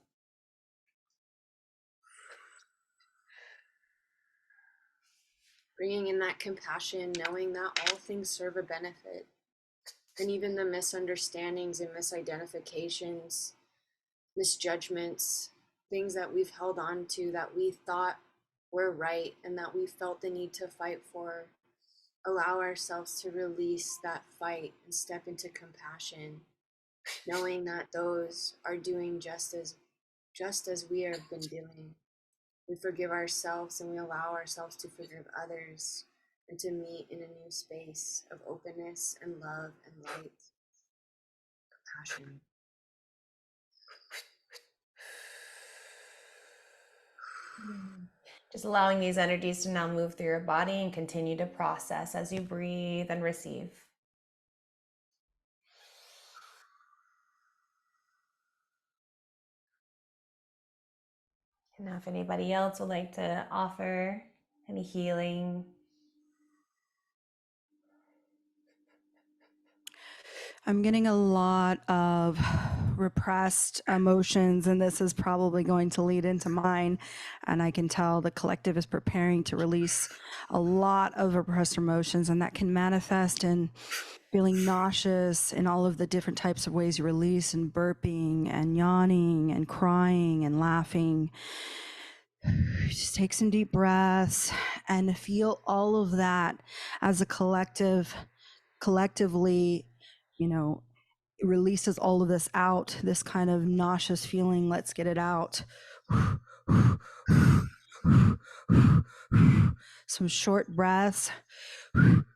Bringing in that compassion, knowing that all things serve a benefit. And even the misunderstandings and misidentifications, misjudgments, things that we've held on to that we thought were right and that we felt the need to fight for, allow ourselves to release that fight and step into compassion, knowing that those are doing just as we have been doing. We forgive ourselves and we allow ourselves to forgive others and to meet in a new space of openness and love and light, compassion. Just allowing these energies to now move through your body and continue to process as you breathe and receive. And now if anybody else would like to offer any healing. I'm getting a lot of repressed emotions, and this is probably going to lead into mine. And I can tell the collective is preparing to release a lot of repressed emotions, and that can manifest in feeling nauseous in all of the different types of ways you release, and burping and yawning and crying and laughing. Just take some deep breaths and feel all of that as a collectively, it releases all of this out, this kind of nauseous feeling. Let's get it out. Some short breaths. A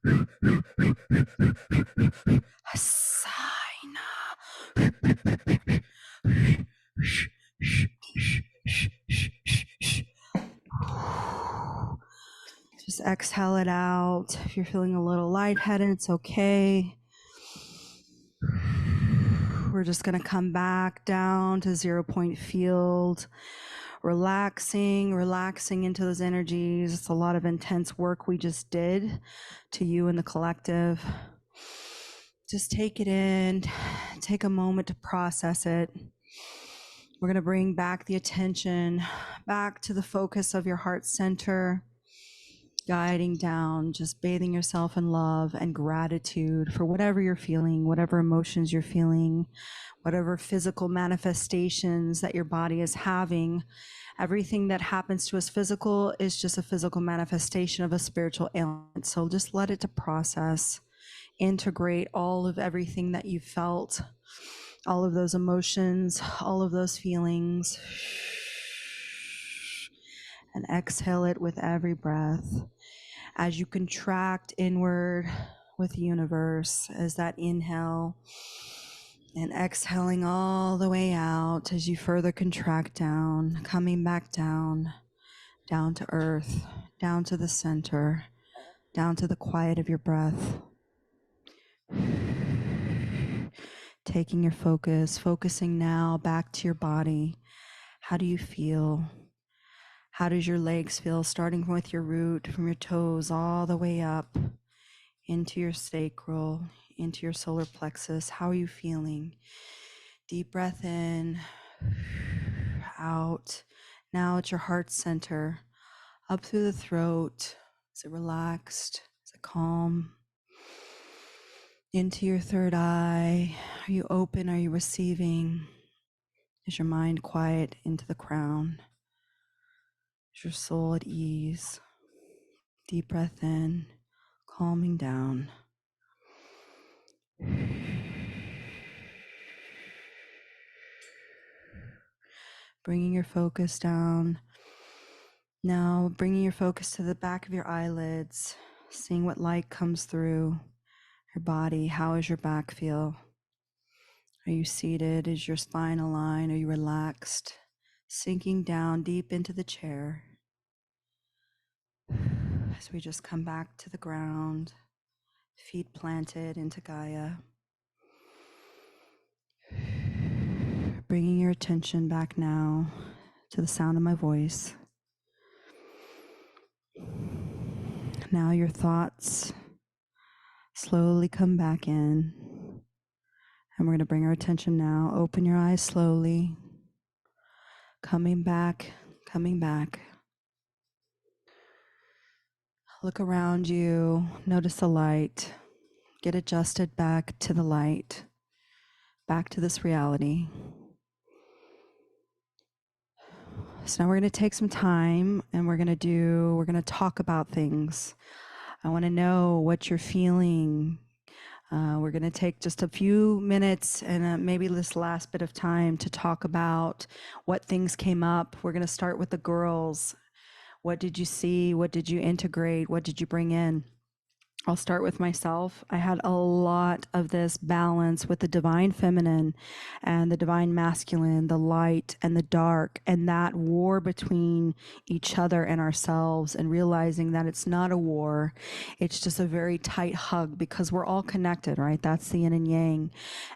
sigh. Just exhale it out. If you're feeling a little lightheaded, it's okay. We're just going to come back down to 0 point field, relaxing into those energies. It's a lot of intense work we just did to you and the collective. Just take it in, take a moment to process it. We're going to bring back the attention back to the focus of your heart center, guiding down, just bathing yourself in love and gratitude for whatever you're feeling, whatever emotions you're feeling, whatever physical manifestations that your body is having. Everything that happens to us physical is just a physical manifestation of a spiritual ailment. So just let it to process, integrate all of everything that you felt, all of those emotions, all of those feelings, and exhale it with every breath. As you contract inward with the universe, as that inhale, and exhaling all the way out as you further contract down, coming back down, down to earth, down to the center, down to the quiet of your breath. Taking your focus, focusing now back to your body. How do you feel? How does your legs feel? Starting with your root, from your toes all the way up into your sacral, into your solar plexus. How are you feeling? Deep breath in, out. Now at your heart center, up through the throat. Is it relaxed? Is it calm? Into your third eye. Are you open? Are you receiving? Is your mind quiet into the crown? Is your soul at ease? Deep breath in, calming down. Bringing your focus down. Now bringing your focus to the back of your eyelids, seeing what light comes through your body. How does your back feel? Are you seated? Is your spine aligned? Are you relaxed? Sinking down deep into the chair. As we just come back to the ground, feet planted into Gaia. Bringing your attention back now to the sound of my voice. Now your thoughts slowly come back in. And we're going to bring our attention now. Open your eyes slowly. Coming back, coming back. Look around you. Notice the light. Get adjusted back to the light. Back to this reality. So now we're going to take some time and we're going to talk about things. I want to know what you're feeling. We're going to take just a few minutes and maybe this last bit of time to talk about what things came up. We're going to start with the girls. What did you see? What did you integrate? What did you bring in? I'll start with myself. I had a lot of this balance with the divine feminine and the divine masculine, the light and the dark, and that war between each other and ourselves, and realizing that it's not a war. It's just a very tight hug because we're all connected, right? That's the yin and yang.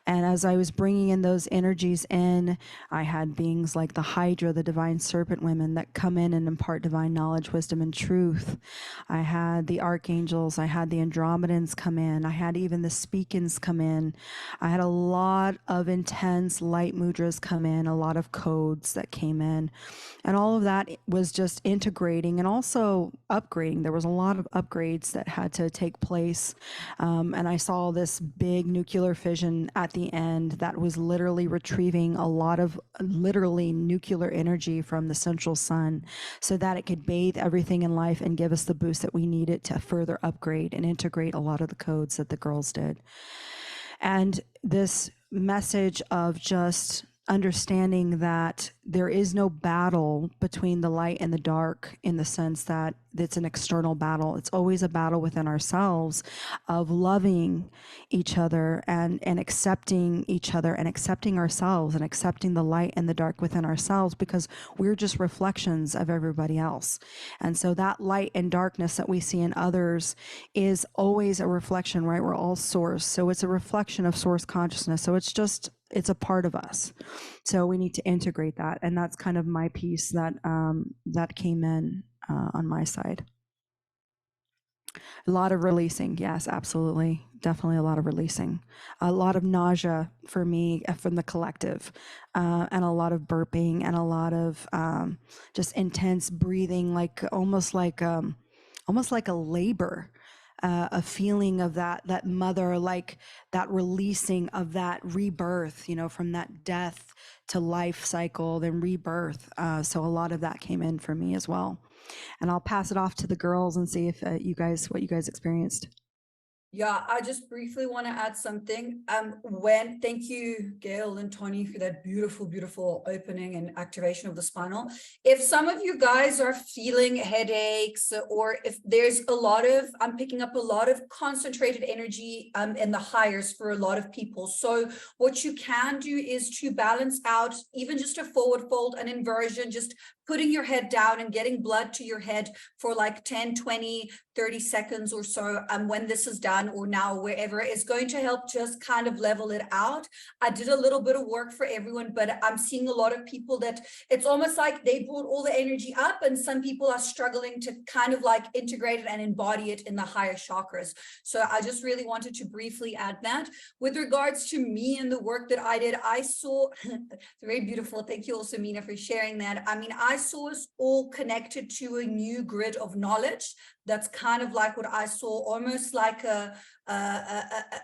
And as I was bringing in those energies in, I had beings like the Hydra, the divine serpent women that come in and impart divine knowledge, wisdom, and truth. I had the archangels. I had the Andromedans come in. I had even the Speakins come in. I had a lot of intense light mudras come in, a lot of codes that came in. And all of that was just integrating and also upgrading. There was a lot of upgrades that had to take place. And I saw this big nuclear fission at the end that was literally retrieving a lot of literally nuclear energy from the central sun so that it could bathe everything in life and give us the boost that we needed to further upgrade and integrate a lot of the codes that the girls did. And this message of just understanding that there is no battle between the light and the dark, in the sense that it's an external battle. It's always a battle within ourselves of loving each other and accepting each other and accepting ourselves and accepting the light and the dark within ourselves, because we're just reflections of everybody else. And so that light and darkness that we see in others is always a reflection, right? We're all source. So it's a reflection of source consciousness. So it's a part of us. So we need to integrate that. And that's kind of my piece that that came in on my side. A lot of releasing. Yes, absolutely. Definitely a lot of releasing. A lot of nausea for me from the collective, and a lot of burping and a lot of just intense breathing, like almost like a labor. A feeling of that mother, like that releasing of that rebirth, from that death to life cycle, then rebirth. So a lot of that came in for me as well. And I'll pass it off to the girls and see if what you guys experienced. Yeah, I just briefly want to add something. Thank you, Gail and Tony, for that beautiful, beautiful opening and activation of the spinal. If some of you guys are feeling headaches, or if there's I'm picking up a lot of concentrated energy in the hires for a lot of people. So what you can do is to balance out even just a forward fold, an inversion, just putting your head down and getting blood to your head for like 10, 20, 30 seconds or so. When this is done, or now, wherever, is going to help just kind of level it out. I did a little bit of work for everyone, but I'm seeing a lot of people that it's almost like they brought all the energy up, and some people are struggling to kind of like integrate it and embody it in the higher chakras. So I just really wanted to briefly add that. With regards to me and the work that I did, I saw, it's very beautiful. Thank you also, Mina, for sharing that. I mean, I saw us all connected to a new grid of knowledge. That's kind of like what I saw, almost like a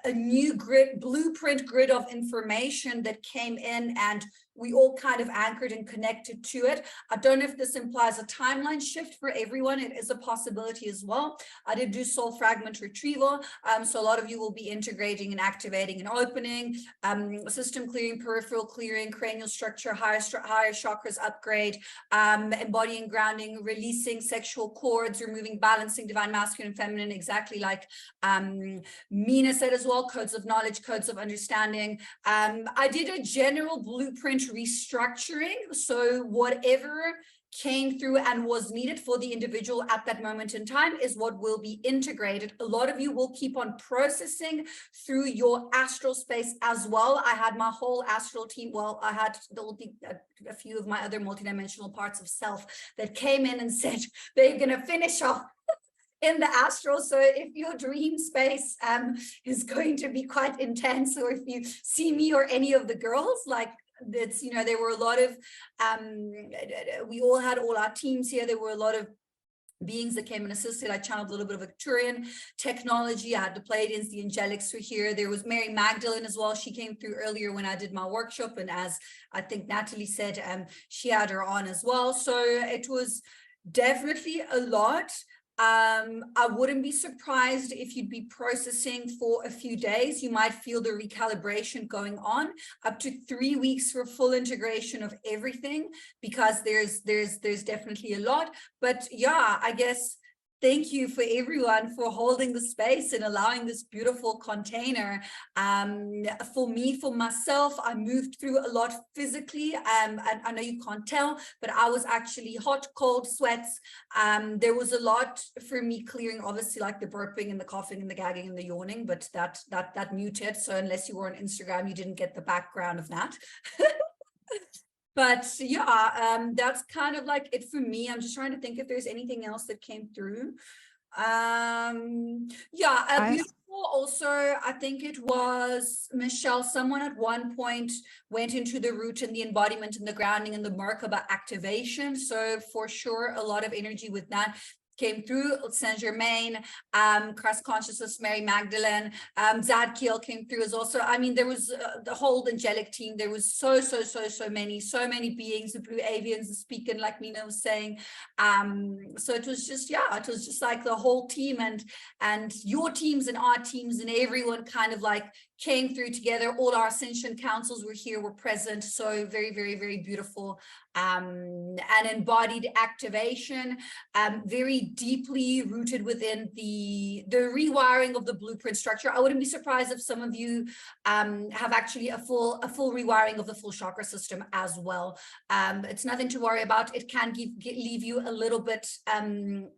new blueprint grid of information that came in, and we all kind of anchored and connected to it. I don't know if this implies a timeline shift for everyone. It is a possibility as well. I did do soul fragment retrieval. So a lot of you will be integrating and activating and opening, system clearing, peripheral clearing, cranial structure, higher chakras upgrade, embodying, grounding, releasing sexual cords, removing, balancing divine masculine and feminine, exactly like Mina said as well, codes of knowledge, codes of understanding. I did a general blueprint restructuring. So whatever came through and was needed for the individual at that moment in time is what will be integrated. A lot of you will keep on processing through your astral space as well. I had my whole astral team. Well, I had a few of my other multidimensional parts of self that came in and said they're going to finish off in the astral. So if your dream space is going to be quite intense, or if you see me or any of the girls, like, that's, there were a lot of we all had all our teams here. There were a lot of beings that came and assisted. I channeled a little bit of Victorian technology. I had the Pleiadians, the angelics were here. There was Mary Magdalene as well. She came through earlier when I did my workshop, and as I think Natalie said, she had her on as well. So it was definitely a lot. I wouldn't be surprised if you'd be processing for a few days. You might feel the recalibration going on, up to 3 weeks for full integration of everything, because there's definitely a lot. But yeah, I guess thank you for everyone for holding the space and allowing this beautiful container. For me, for myself, I moved through a lot physically. And I know you can't tell, but I was actually hot, cold, sweats. There was a lot for me clearing, obviously, like the burping and the coughing and the gagging and the yawning, but that muted. So unless you were on Instagram, you didn't get the background of that. But yeah, that's kind of like it for me. I'm just trying to think if there's anything else that came through. Yeah, beautiful. Also, I think it was Michelle, someone at one point went into the root and the embodiment and the grounding and the Merkaba activation. So for sure, a lot of energy with that. came through, Saint Germain, Christ Consciousness, Mary Magdalene, Zadkiel came through as also. I mean, there was the whole angelic team. There was so many beings, the blue avians, the speaker, like Mina was saying. So it was just, yeah, it was just like the whole team, and your teams and our teams and everyone kind of like came through together. All our ascension councils were here, were present. So very beautiful, and embodied activation, very deeply rooted within the rewiring of the blueprint structure. I wouldn't be surprised if some of you have actually a full rewiring of the full chakra system as well. It's nothing to worry about. It can leave you a little bit kind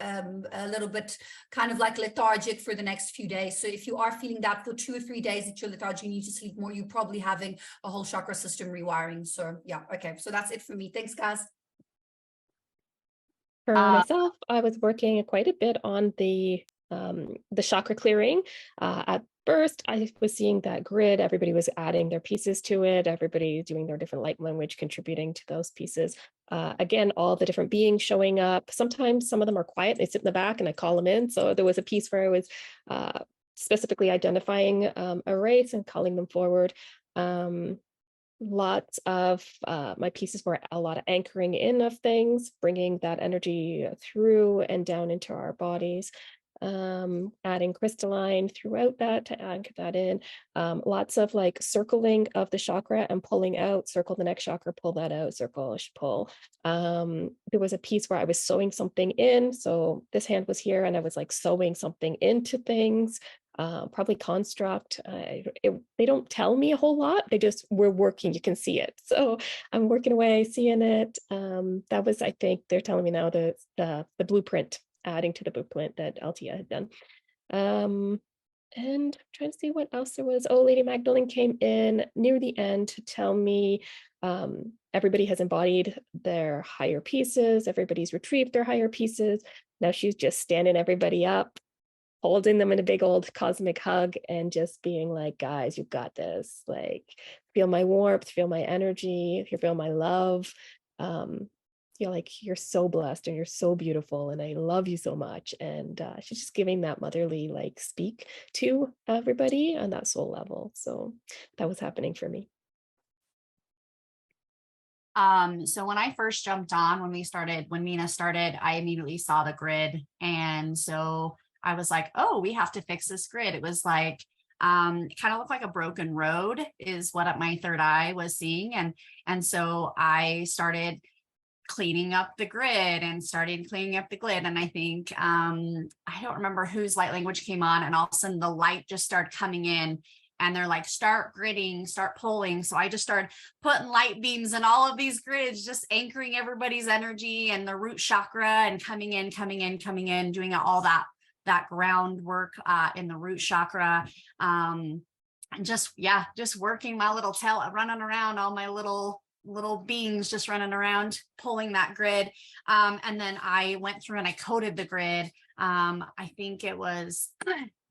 of like lethargic for the next few days. So if you are feeling that for 2 or 3 days that you're lethargic, you need to sleep more, you're probably having a whole chakra system rewiring. So yeah, okay, so that's it for me. Thanks, guys. For myself, I was working quite a bit on the chakra clearing. At first, I was seeing that grid. Everybody was adding their pieces to it. Everybody doing their different light language, contributing to those pieces. Again, all the different beings showing up. Sometimes some of them are quiet. They sit in the back and I call them in. So there was a piece where I was specifically identifying a race and calling them forward. Lots of my pieces were a lot of anchoring in of things, bringing that energy through and down into our bodies, adding crystalline throughout that to anchor that in. Lots of like circling of the chakra and pulling out, circle the next chakra, pull that out, circle, pull. There was a piece where I was sewing something in. So this hand was here and I was like sewing something into things. Probably construct. They don't tell me a whole lot. We're working, you can see it. So I'm working away, seeing it. That was, I think they're telling me now the blueprint, adding to the blueprint that Altia had done. And I'm trying to see what else there was. Oh, Lady Magdalene came in near the end to tell me everybody has embodied their higher pieces. Everybody's retrieved their higher pieces. Now she's just standing everybody up, holding them in a big old cosmic hug and just being like, guys, you've got this. Like, feel my warmth, feel my energy, feel my love. Feel like you're so blessed and you're so beautiful and I love you so much. And she's just giving that motherly like speak to everybody on that soul level. So that was happening for me. So when I first jumped on, when Mina started, I immediately saw the grid. And so I was like, oh, we have to fix this grid. It was like, it kind of looked like a broken road is what my third eye was seeing. And so I started cleaning up the grid. And I think, I don't remember whose light language came on, and all of a sudden the light just started coming in. And they're like, start gridding, start pulling. So I just started putting light beams in all of these grids, just anchoring everybody's energy and the root chakra and coming in, doing all that groundwork in the root chakra. And just working my little tail, running around, all my little beings just running around, pulling that grid. And then I went through and I coated the grid. I think it was,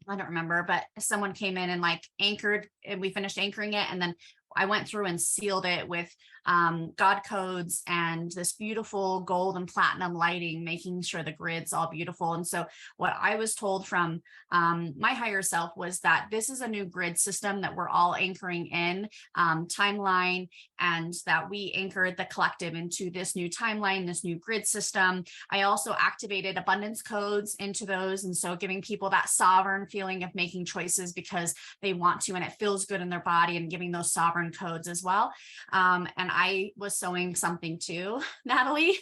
I don't remember, but someone came in and like anchored, and we finished anchoring it. And then I went through and sealed it with God codes and this beautiful gold and platinum lighting, making sure the grid's all beautiful. And so what I was told from my higher self was that this is a new grid system that we're all anchoring in, timeline, and that we anchored the collective into this new timeline, this new grid system. I also activated abundance codes into those. And so giving people that sovereign feeling of making choices because they want to, and it feels good in their body, and giving those sovereign codes as well. And I was sewing something too, Natalie.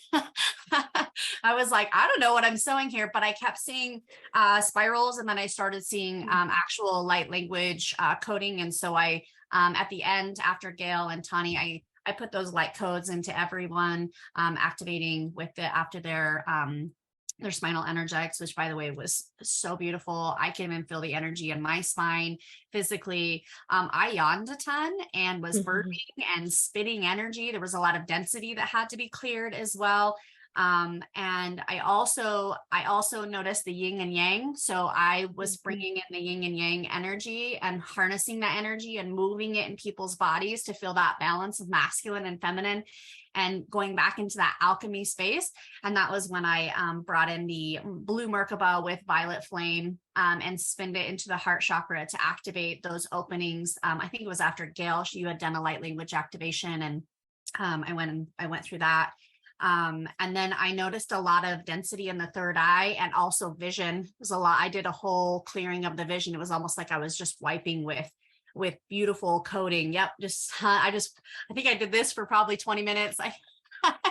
I was like, I don't know what I'm sewing here, but I kept seeing spirals, and then I started seeing actual light language coding. And so I, at the end, after Gail and Tani, I put those light codes into everyone, activating with it after their spinal energetics, which by the way was so beautiful. I can even feel the energy in my spine physically. I yawned a ton and was burping and spitting energy. There was a lot of density that had to be cleared as well. And I also noticed the yin and yang. So I was bringing in the yin and yang energy and harnessing that energy and moving it in people's bodies to feel that balance of masculine and feminine, and going back into that alchemy space. And that was when I brought in the blue Merkaba with violet flame and spinned it into the heart chakra to activate those openings. I think it was after Gail, you had done a light language activation, and I went through that. And then I noticed a lot of density in the third eye, and also vision. It was a lot. I did a whole clearing of the vision. It was almost like I was just wiping with beautiful coating. Yep. I think I did this for probably 20 minutes. I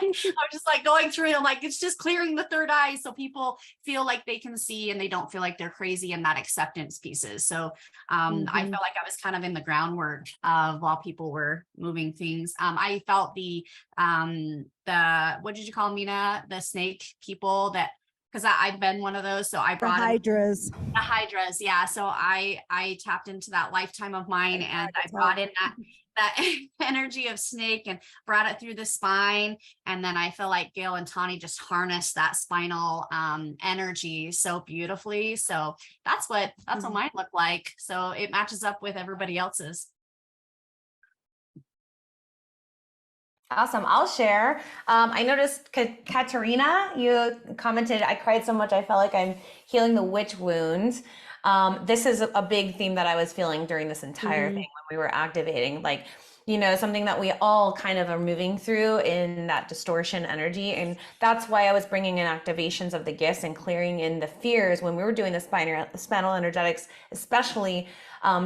was just like going through it. I'm like, it's just clearing the third eye so people feel like they can see and they don't feel like they're crazy, and that acceptance pieces. So I felt like I was kind of in the groundwork while people were moving things. I felt the what did you call Mina? The snake people that, because I've been one of those. So I The brought in hydras. the hydras. Yeah. So I tapped into that lifetime of mine, and I brought in that energy of snake and brought it through the spine. And then I feel like Gail and Tani just harnessed that spinal energy so beautifully. So that's what mine looked like. So it matches up with everybody else's. Awesome. I'll share. I noticed Katerina, you commented, I cried so much I felt like I'm healing the witch wound. This is a big theme that I was feeling during this entire thing when we were activating, like, you know, something that we all kind of are moving through in that distortion energy. And that's why I was bringing in activations of the gifts and clearing in the fears when we were doing the spinal energetics, especially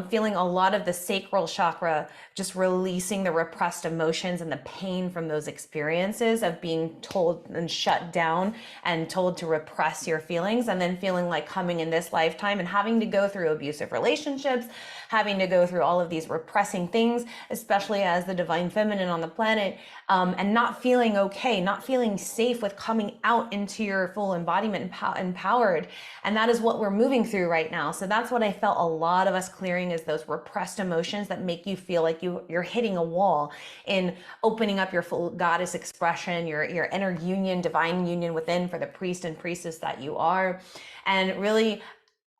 feeling a lot of the sacral chakra, just releasing the repressed emotions and the pain from those experiences of being told and shut down and told to repress your feelings, and then feeling like coming in this lifetime and having to go through abusive relationships, having to go through all of these repressing things, especially as the divine feminine on the planet, and not feeling okay, not feeling safe with coming out into your full embodiment, empowered. And that is what we're moving through right now. So that's what I felt a lot of us clearing, is those repressed emotions that make you feel like you're hitting a wall in opening up your full goddess expression, your inner union, divine union within, for the priest and priestess that you are. And really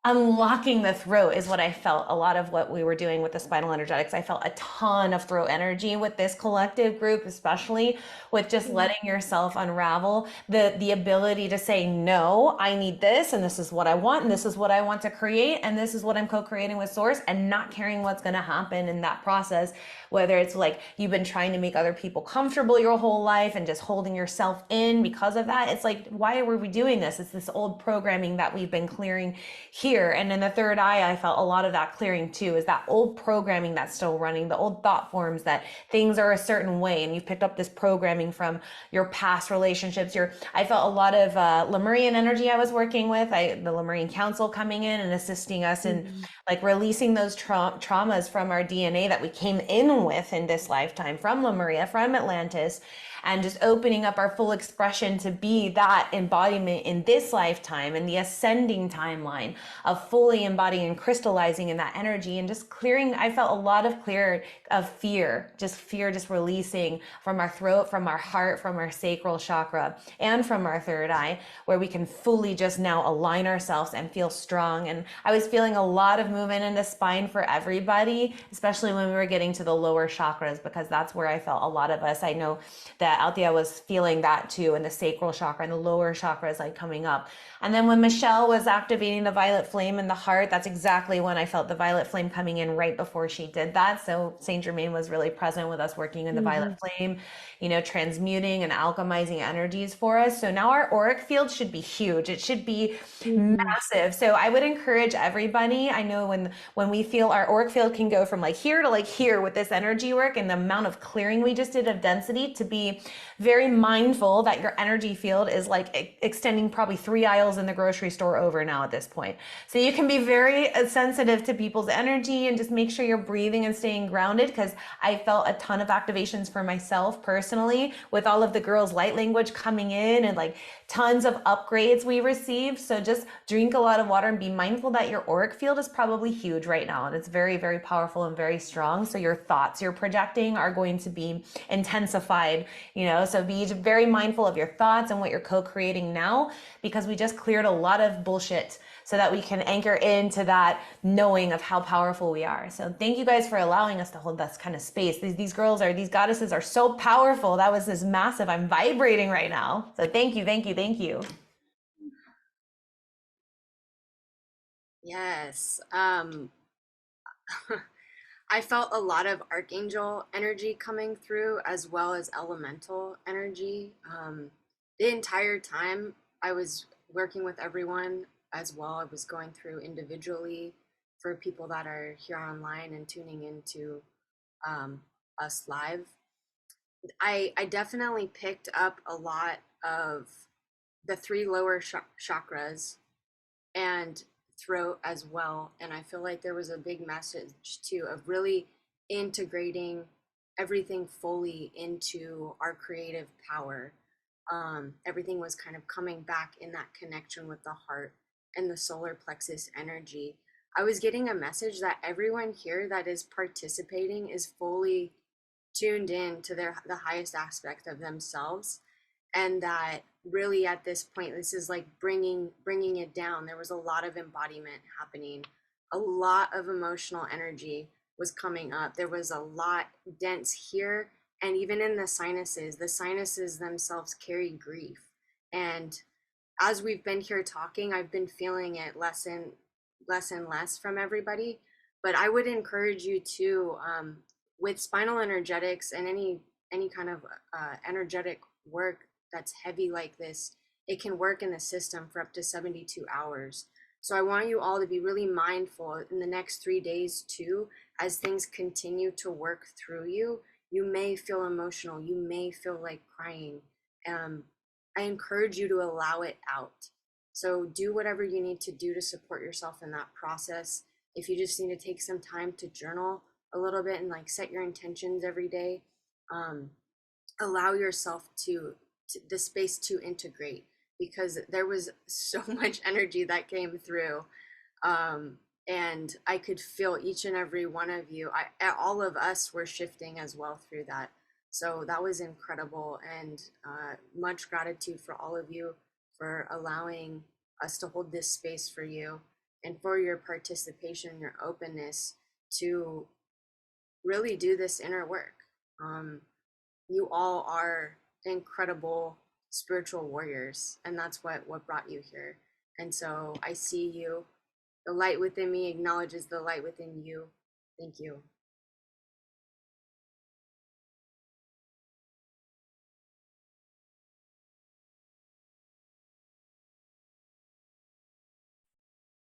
unlocking the throat is what I felt. A lot of what we were doing with the spinal energetics, I felt a ton of throat energy with this collective group, especially with just letting yourself unravel the ability to say, no, I need this, and this is what I want, and this is what I want to create, and this is what I'm co-creating with source, and not caring what's going to happen in that process. Whether it's like you've been trying to make other people comfortable your whole life and just holding yourself in because of that. It's like, why were we doing this? It's this old programming that we've been clearing here. And in the third eye, I felt a lot of that clearing too, is that old programming that's still running, the old thought forms that things are a certain way, and you've picked up this programming from your past relationships. I felt a lot of Lemurian energy I was working with, the Lemurian Council coming in and assisting us in like releasing those traumas from our DNA that we came in with in this lifetime, from Lemuria, from Atlantis, and just opening up our full expression to be that embodiment in this lifetime, and the ascending timeline of fully embodying and crystallizing in that energy, and just clearing. I felt a lot of fear just releasing from our throat, from our heart, from our sacral chakra, and from our third eye, where we can fully just now align ourselves and feel strong. And I was feeling a lot of movement in the spine for everybody, especially when we were getting to the lower chakras, because that's where I felt a lot of us. I know that Althea was feeling that too, in the sacral chakra and the lower chakras like coming up. And then when Michelle was activating the violet flame in the heart, that's exactly when I felt the violet flame coming in right before she did that. So Saint Germain was really present with us working in the violet flame, you know, transmuting and alchemizing energies for us. So now our auric field should be huge. It should be massive. So I would encourage everybody. I know when we feel our auric field can go from like here to like here with this energy work and the amount of clearing we just did of density, to be very mindful that your energy field is like extending probably 3 aisles in the grocery store over now at this point. So you can be very sensitive to people's energy and just make sure you're breathing and staying grounded, because I felt a ton of activations for myself personally with all of the girls' light language coming in, and like tons of upgrades we received. So just drink a lot of water and be mindful that your auric field is probably huge right now, and it's very, very powerful and very strong. So your thoughts you're projecting are going to be intensified you know, so be very mindful of your thoughts and what you're co-creating now, because we just cleared a lot of bullshit so that we can anchor into that knowing of how powerful we are. So thank you guys for allowing us to hold this kind of space. These goddesses are so powerful. That was this massive, I'm vibrating right now. So thank you, thank you, thank you. Yes. I felt a lot of archangel energy coming through as well as elemental energy. The entire time I was working with everyone as well, I was going through individually for people that are here online and tuning into us live. I definitely picked up a lot of the three lower chakras and throat as well. And I feel like there was a big message too of really integrating everything fully into our creative power. Everything was kind of coming back in that connection with the heart and the solar plexus energy. I was getting a message that everyone here that is participating is fully tuned in to the highest aspect of themselves, and that really at this point this is like bringing it down. There was a lot of embodiment happening, a lot of emotional energy was coming up. There was a lot dense here, and even in the sinuses themselves carry grief. And as we've been here talking, I've been feeling it less and less from everybody. But I would encourage you to, with spinal energetics and any kind of energetic work that's heavy like this, it can work in the system for up to 72 hours. So I want you all to be really mindful in the next 3 days too, as things continue to work through you. You may feel emotional, you may feel like crying. I encourage you to allow it out. So do whatever you need to do to support yourself in that process. If you just need to take some time to journal a little bit and like set your intentions every day, allow yourself to the space to integrate, because there was so much energy that came through. And I could feel each and every one of you, all of us were shifting as well through that. So that was incredible, and much gratitude for all of you for allowing us to hold this space for you, and for your participation, your openness to really do this inner work. You all are incredible spiritual warriors, and that's what brought you here. And so I see you. The light within me acknowledges the light within you. Thank you.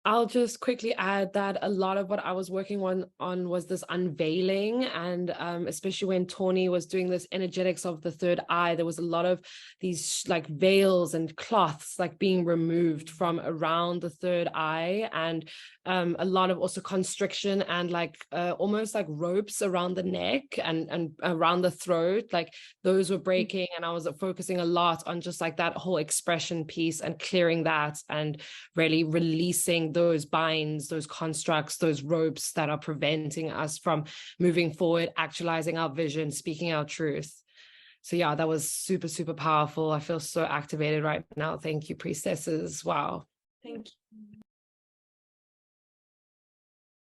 I'll just quickly add that a lot of what I was working on was this unveiling, and especially when Tawny was doing this energetics of the third eye, there was a lot of these like veils and cloths like being removed from around the third eye, and a lot of also constriction and like almost like ropes around the neck and around the throat, like those were breaking. And I was focusing a lot on just like that whole expression piece and clearing that and really releasing those binds, those constructs, those ropes that are preventing us from moving forward, actualizing our vision, speaking our truth. So yeah, that was super, super powerful. I feel so activated right now. Thank you, priestesses. Wow. Thank you.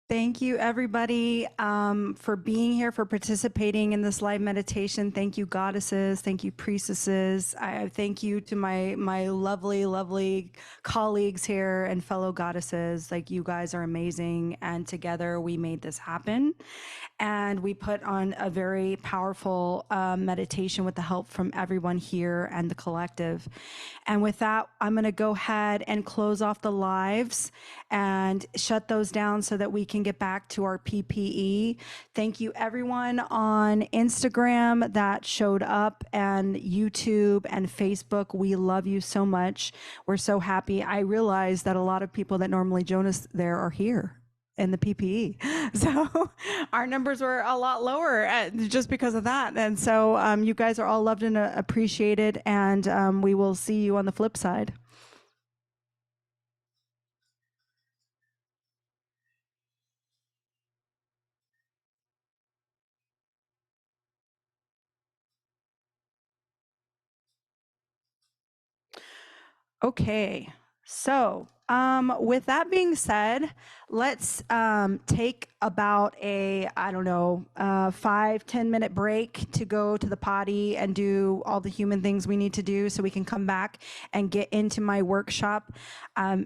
Thank you, everybody, for being here, for participating in this live meditation. Thank you, goddesses. Thank you, priestesses. I thank you to my lovely, lovely colleagues here and fellow goddesses. Like, you guys are amazing, and together we made this happen. And we put on a very powerful meditation with the help from everyone here and the collective. And with that, I'm going to go ahead and close off the lives and shut those down so that we can get back to our PPE. Thank you, everyone on Instagram that showed up, and YouTube and Facebook. We love you so much. We're so happy. I realize that a lot of people that normally join us there are here in the PPE. So our numbers were a lot lower just because of that. And so you guys are all loved and appreciated, and we will see you on the flip side. Okay, so with that being said, let's take about a, I don't know, 5-10 minute break to go to the potty and do all the human things we need to do so we can come back and get into my workshop.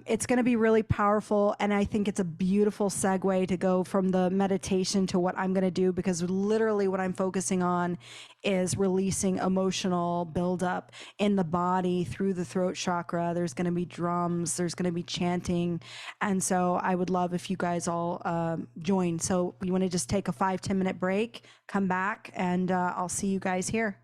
It's going to be really powerful, and I think it's a beautiful segue to go from the meditation to what I'm going to do, because literally what I'm focusing on is releasing emotional buildup in the body through the throat chakra. There's going to be drums, there's going to be chanting. And so I would love if you guys all join. So you want to just take a 5-10 minute break, come back, and I'll see you guys here.